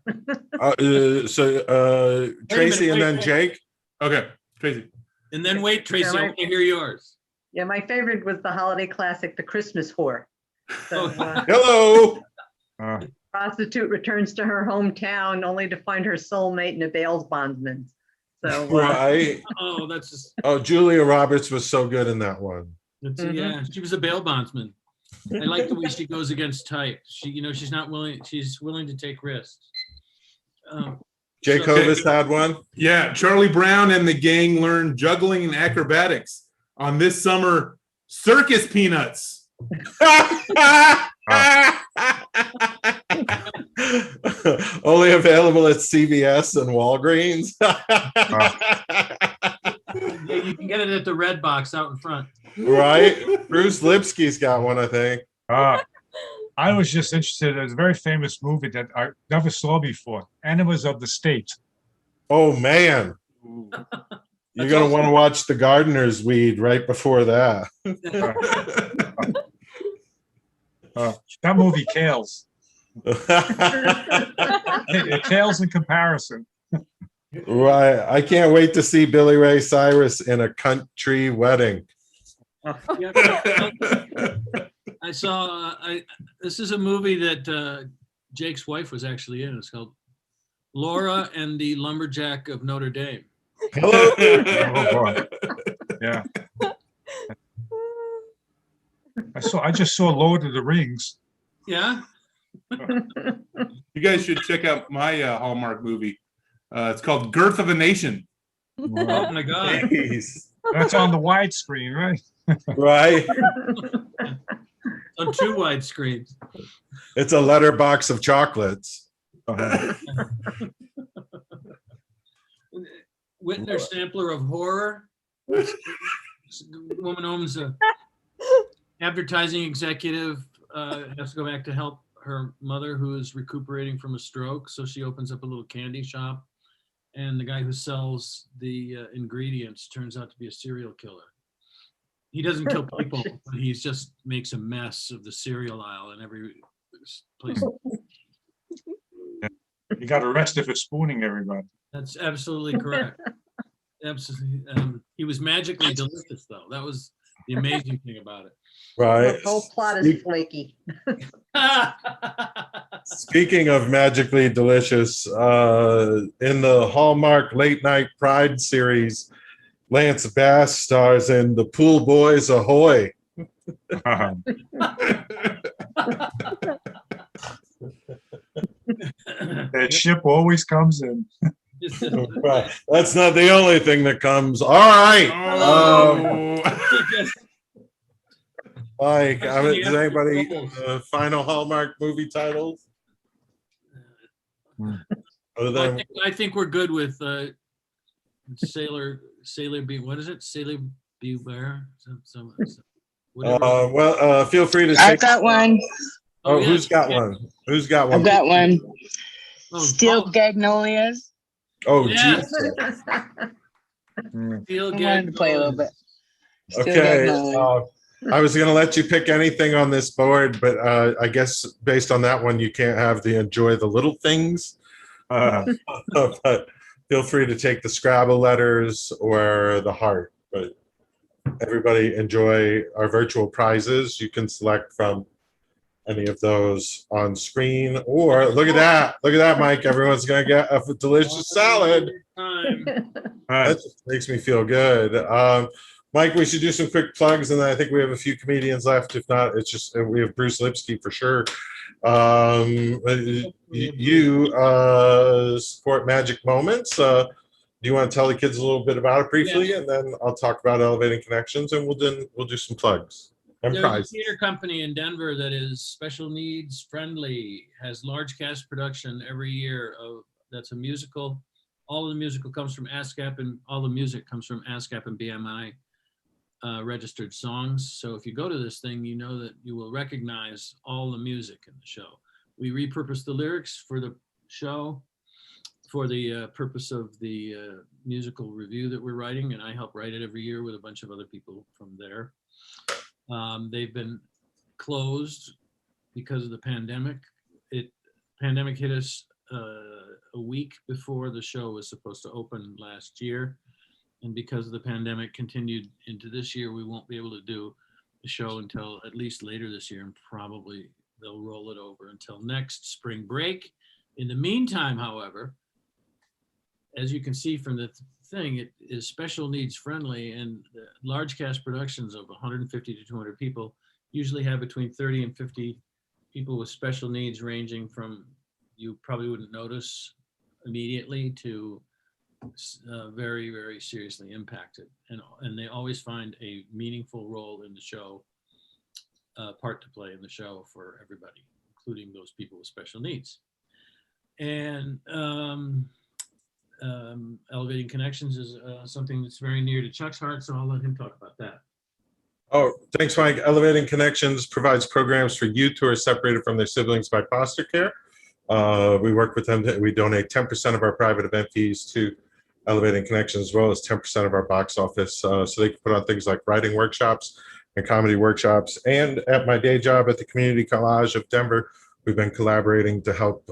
Tracy and then wait. Jake. Okay, Tracy. And then wait, Tracy, I Yeah, want to hear yours. Yeah, my favorite was the holiday classic, The Christmas Whore. So, Hello. prostitute returns to her hometown only to find her soulmate in a bail bondsman. So, Right. Oh, that's just, Julia Roberts was so good in that one. yeah. She was a bail bondsman. I like the way she goes against type. She's not willing. She's willing to take risks. Jake So- Hovis had one. Yeah, Charlie Brown and the gang learn juggling and acrobatics on this summer Circus Peanuts. Only available at CVS and Walgreens. Yeah, you can get it at the Red Box out in front. Right? Bruce Lipsky's got one, I think. I was just interested. There's a very famous movie that I never saw before, Enemies of the State. Oh, man. You're going to want to watch The Gardener's Weed right before that. That movie pales. It pales in comparison. Right. I can't wait to see Billy Ray Cyrus in a country wedding. Yeah. I saw. This is a movie that Jake's wife was actually in. It's called Laura and the Lumberjack of Notre Dame. Hello. Oh, boy. Yeah. I just saw Lord of the Rings. Yeah. You guys should check out my Hallmark movie. It's called Girth of a Nation. Oh my God. Jeez. That's on the widescreen, right? Right. On 2 wide screens. It's a letterbox of chocolates. Whitner Sampler of Horror. This woman owns a advertising executive, has to go back to help her mother who is recuperating from a stroke. So she opens up a little candy shop, and the guy who sells the ingredients turns out to be a serial killer. He doesn't kill people, but he just makes a mess of the cereal aisle in every place. You got arrested for spooning everybody. That's absolutely correct. Absolutely. He was magically delicious, though. That was the amazing thing about it. Right. the whole plot is flaky. Speaking of magically delicious, in the Hallmark Late Night Pride series, Lance Bass stars in The Pool Boys Ahoy. That ship always comes in. Right. That's not the only thing that comes. All right. Mike, does anybody final Hallmark movie titles? Other than I think we're good with Sailor B. What is it? Sailor Beware. feel free to I've take. got one. Oh, who's got one? Who's got one? I've got one. Oh, Steel Paul. Gagnolias. Oh, Yes. Jesus. Steel I wanted to play a little bit. Steel Okay. Gagnolias. I was going to let you pick anything on this board, but I guess based on that one, you can't have the enjoy the little things. But feel free to take the Scrabble letters or the heart. But everybody enjoy our virtual prizes. You can select from any of those on screen, or look at that, Mike. Everyone's gonna get a delicious salad. That just makes me feel good. Mike, we should do some quick plugs, and then I think we have a few comedians left. If not, it's just we have Bruce Lipsky for sure. You support Magic Moments. Do you want to tell the kids a little bit about it briefly, and then I'll talk about Elevating Connections, and we'll do some plugs. There's a theater company in Denver that is special needs friendly, has large cast production every year that's a musical. All of the musical comes from ASCAP, and all the music comes from ASCAP and BMI registered songs. So if you go to this thing, you know that you will recognize all the music in the show. We repurpose the lyrics for the show for the purpose of the musical review that we're writing, and I help write it every year with a bunch of other people from there. They've been closed because of the pandemic. Pandemic hit us a week before the show was supposed to open last year. And because the pandemic continued into this year, we won't be able to do the show until at least later this year, and probably they'll roll it over until next spring break. In the meantime, however, as you can see from the thing, it is special needs friendly, and the large cast productions of 150 to 200 people usually have between 30 and 50 people with special needs, ranging from you probably wouldn't notice immediately to very, very seriously impacted. And they always find a meaningful role in the show, part to play in the show for everybody, including those people with special needs. And Elevating Connections is something that's very near to Chuck's heart, so I'll let him talk about that. Oh, thanks, Mike. Elevating Connections provides programs for youth who are separated from their siblings by foster care. We work with them. We donate 10% of our private event fees to Elevating Connections, as well as 10% of our box office, so they can put on things like writing workshops and comedy workshops. And at my day job at the Community College of Denver, we've been collaborating to help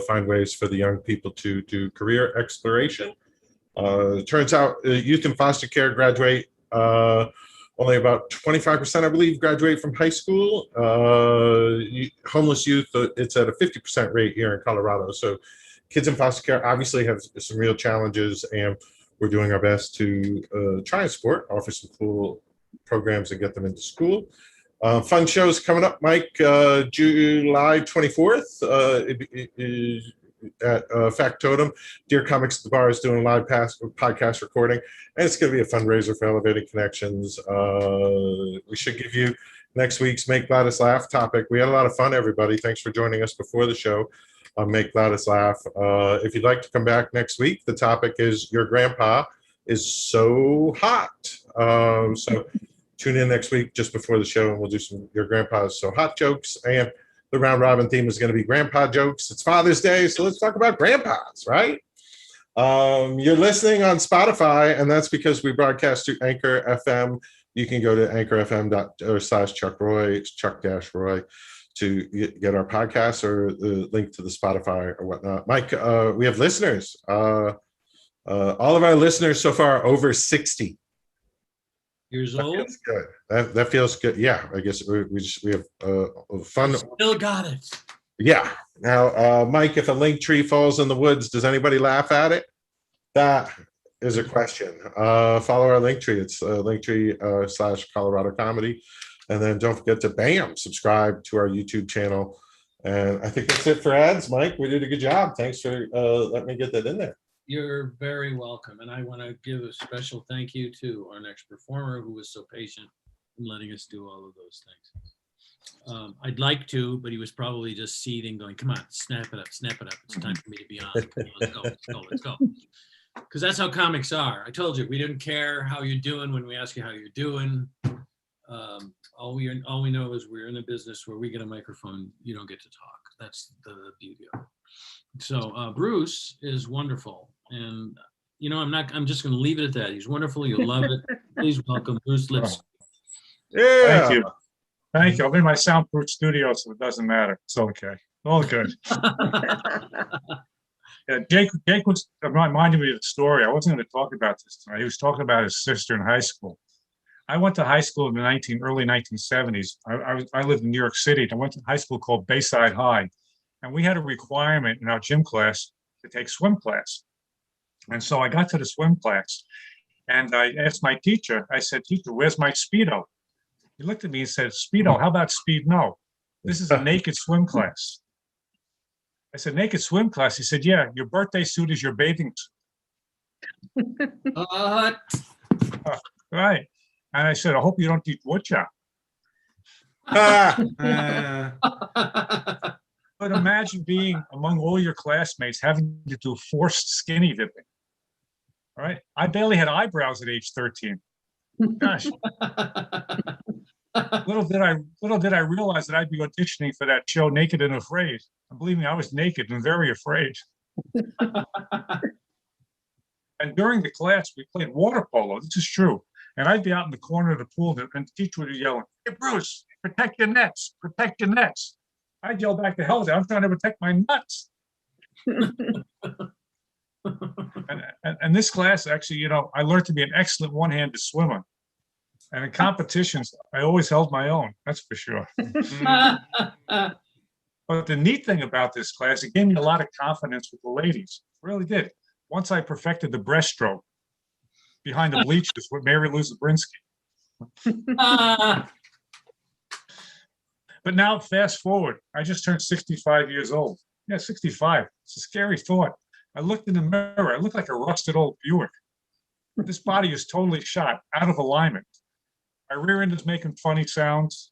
find ways for the young people to do career exploration. It turns out youth in foster care graduate, only about 25%, I believe, graduate from high school. Homeless youth, it's at a 50% rate here in Colorado. So kids in foster care obviously have some real challenges, and we're doing our best to try and support, offer some cool programs and get them into school. Fun shows coming up, Mike. July 24th at Factotum. Dear Comics at the Bar is doing a live podcast recording, and it's going to be a fundraiser for Elevating Connections. We should give you next week's Make Gladys Laugh topic. We had a lot of fun, everybody. Thanks for joining us before the show on Make Gladys Laugh. If you'd like to come back next week, the topic is Your Grandpa is So Hot. So tune in next week just before the show, and we'll do some Your Grandpa is So Hot jokes. And the round robin theme is going to be grandpa jokes. It's Father's Day, so let's talk about grandpas, right? You're listening on Spotify, and that's because we broadcast through Anchor FM. You can go to anchorfm.com/Chuck-Roy, Chuck-Roy, to get our podcast or the link to the Spotify or whatnot. Mike, we have listeners. All of our listeners so far are over 60 years old. Feels good. That feels good. Yeah, I guess we have fun. Still got it. Yeah. Now, Mike, if a link tree falls in the woods, does anybody laugh at it? That is a question. Follow our link tree. It's linktree /Colorado Comedy. And then don't forget to subscribe to our YouTube channel. And I think that's it for ads, Mike. We did a good job. Thanks for letting me get that in there. You're very welcome. And I want to give a special thank you to our next performer, who was so patient in letting us do all of those things. I'd like to, but he was probably just seething, going, come on, snap it up. It's time for me to be on. Let's go. Because that's how comics are. I told you, we didn't care how you're doing when we ask you how you're doing. All we know is we're in a business where we get a microphone, you don't get to talk. That's the beauty of it. So Bruce is wonderful. And I'm just going to leave it at that. He's wonderful. You'll love it. Please welcome Bruce Lipsky. Yeah. Thank you. I'm in my soundproof studio, so it doesn't matter. It's okay. All good. Yeah, Jake was reminding me of the story. I wasn't going to talk about this tonight. He was talking about his sister in high school. I went to high school in the early 1970s. I lived in New York City. And I went to high school called Bayside High, and we had a requirement in our gym class to take swim class. And so I got to the swim class, and I asked my teacher. I said, "Teacher, where's my Speedo?" He looked at me and said, "Speedo? How about Speed? No, this is a naked swim class." I said, "Naked swim class?" He said, "Yeah, your birthday suit is your bathing suit." What? Right. And I said, "I hope you don't eat woodchuck." Ah, But imagine being among all your classmates having to do forced skinny dipping. All right. I barely had eyebrows at age 13. Gosh, little did I realize that I'd be auditioning for that show, Naked and Afraid. And believe me, I was naked and very afraid. And during the class, we played water polo. This is true. And I'd be out in the corner of the pool, and the teacher would be yelling, "Hey, Bruce, protect your nets, protect your nets." I'd yell back, "The hell with it, I'm trying to protect my nuts." And this class, actually, I learned to be an excellent one-handed swimmer. And in competitions, I always held my own, that's for sure. But the neat thing about this class, it gave me a lot of confidence with the ladies. It really did. Once I perfected the breaststroke behind the bleachers with Mary Lou Zabrinsky. But now, fast forward, I just turned 65 years old. Yeah, 65. It's a scary thought. I looked in the mirror. I look like a rusted old Buick. This body is totally shot, out of alignment. My rear end is making funny sounds.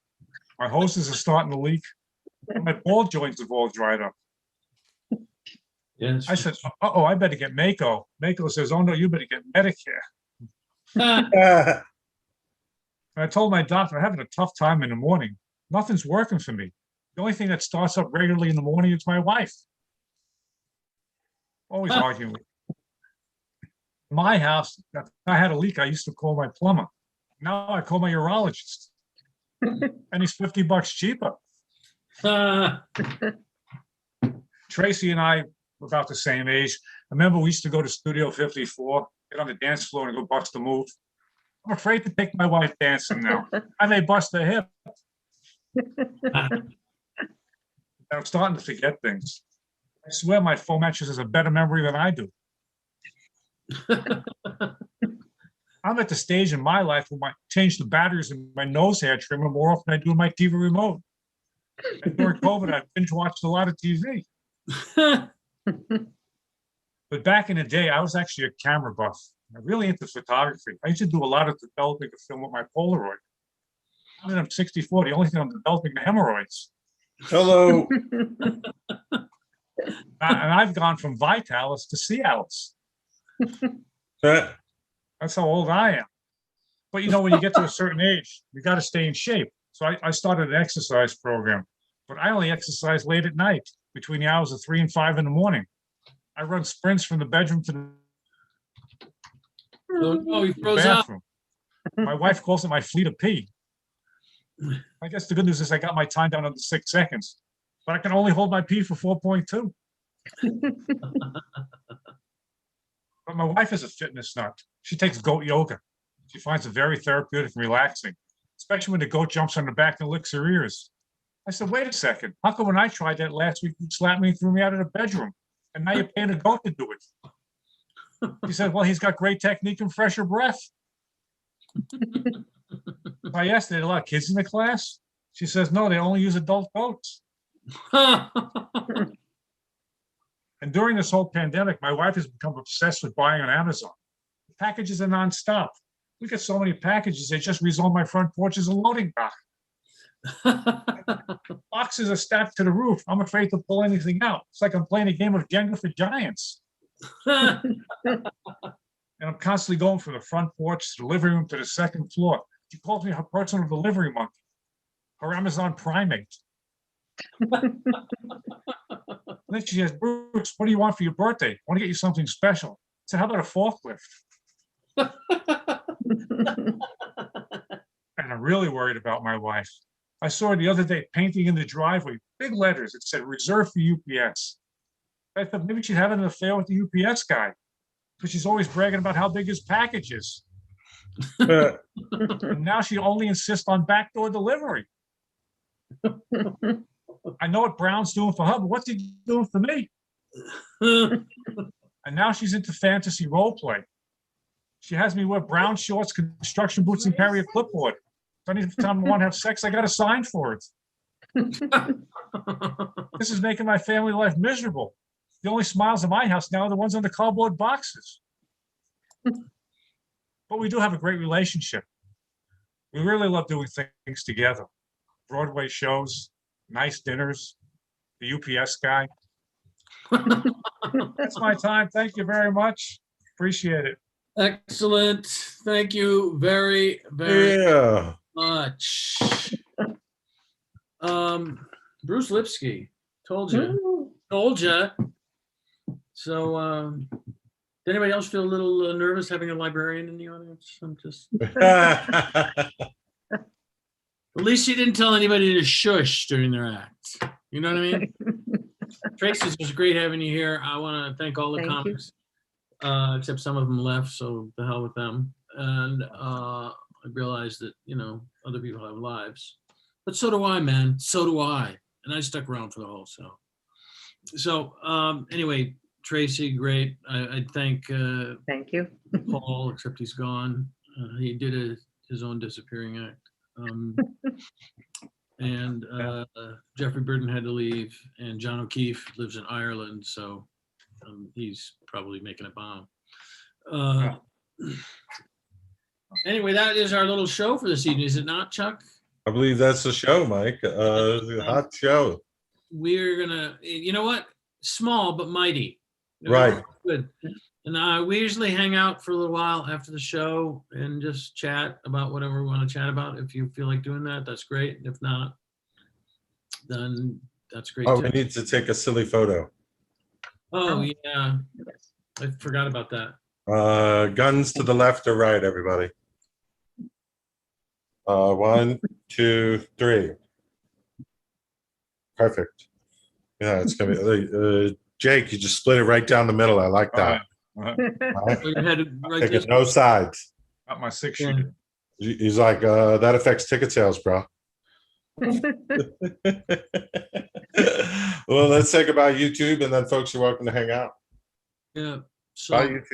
My hoses are starting to leak. And my ball joints have all dried up. Yes. I said, "Uh-oh, I better get Mako." Mako says, "Oh, no, you better get Medicare." ah, And I told my doctor, "I'm having a tough time in the morning. Nothing's working for me. The only thing that starts up regularly in the morning is my wife." Always arguing with me. My house, if I had a leak, I used to call my plumber. Now I call my urologist. And he's $50 cheaper. Tracey and I were about the same age. I remember we used to go to Studio 54, get on the dance floor and go bust a move. I'm afraid to take my wife dancing now. I may bust her hip. And I'm starting to forget things. I swear my phone mattress has a better memory than I do. I'm at the stage in my life where I change the batteries in my nose hair trimmer more often than I do in my TV remote. And during COVID, I binge watched a lot of TV. But back in the day, I was actually a camera buff. I'm really into photography. I used to do a lot of developing a film with my Polaroid. Now that I'm 64, the only thing I'm developing are hemorrhoids. hello. And I've gone from Vitalis to Cialis. Uh, That's how old I am. But when you get to a certain age, you got to stay in shape. So I started an exercise program, but I only exercise late at night between the hours of 3 and 5 in the morning. I run sprints from the bedroom to the Oh, he froze up. bathroom. My wife calls it my fleet of pee. I guess the good news is I got my time down under 6 seconds, but I can only hold my pee for 4.2. But my wife is a fitness nut. She takes goat yoga. She finds it very therapeutic and relaxing, especially when the goat jumps on the back and licks her ears. I said, "Wait a second. How come when I tried that last week, you slapped me and threw me out of the bedroom? And now you're paying a goat to do it." He said, "Well, he's got great technique and fresher breath." I asked, "Are there a lot of kids in the class?" She says, "No, they only use adult goats." And during this whole pandemic, my wife has become obsessed with buying on Amazon. The packages are nonstop. We get so many packages, they just rezone my front porch as a loading dock. Boxes are stacked to the roof. I'm afraid to pull anything out. It's like I'm playing a game of Jenga for giants. And I'm constantly going from the front porch to the living room to the second floor. She calls me her personal delivery monkey, her Amazon primate. And then she says, "Bruce, what do you want for your birthday? I want to get you something special." I said, "How about a forklift?" And I'm really worried about my wife. I saw her the other day painting in the driveway, big letters. It said, "Reserved for UPS." I thought maybe she'd have an affair with the UPS guy, because she's always bragging about how big his package is. And now she only insists on backdoor delivery. I know what Brown's doing for her, but what's he doing for me? And now she's into fantasy role play. She has me wear brown shorts, construction boots, and carry a clipboard. So anytime I want to have sex, I got to sign for it. This is making my family life miserable. The only smiles in my house now are the ones on the cardboard boxes. But we do have a great relationship. We really love doing things together. Broadway shows, nice dinners, the UPS guy. That's my time. Thank you very much. Appreciate it. Excellent. Thank you very, very Yeah. much. Bruce Lipsky, told you. Told you. So, did anybody else feel a little nervous having a librarian in the audience? I'm just. At least she didn't tell anybody to shush during their act. You know what I mean? Tracey, it was great having you here. I want to thank all the Thank you. comics, except some of them left, so the hell with them. And I realized that, you know, other people have lives. But so do I, man. So do I. And I stuck around for the whole show. So anyway, Tracey, great. I'd thank Thank you. Paul, except he's gone. He did his own disappearing act. And Jeffrey Burton had to leave, and John O'Keefe lives in Ireland, so he's probably making a bomb. Anyway, that is our little show for this evening, is it not, Chuck? I believe that's the show, Mike. Hot show. We're gonna, you know what? Small but mighty. Right. Good. And we usually hang out for a little while after the show and just chat about whatever we want to chat about. If you feel like doing that, that's great. If not, then that's great Oh, too. we need to take a silly photo. Oh yeah, I forgot about that. Guns to the left or right, everybody. 1, 2, 3. Perfect. Yeah, it's gonna be. Jake, you just split it right down the middle. I like that. Right? So you had to write Taking this. no sides. Got my 6-shooter. He's like, that affects ticket sales, bro. Well, let's say goodbye YouTube, and then folks are welcome to hang out. Yeah. So. Bye, YouTube.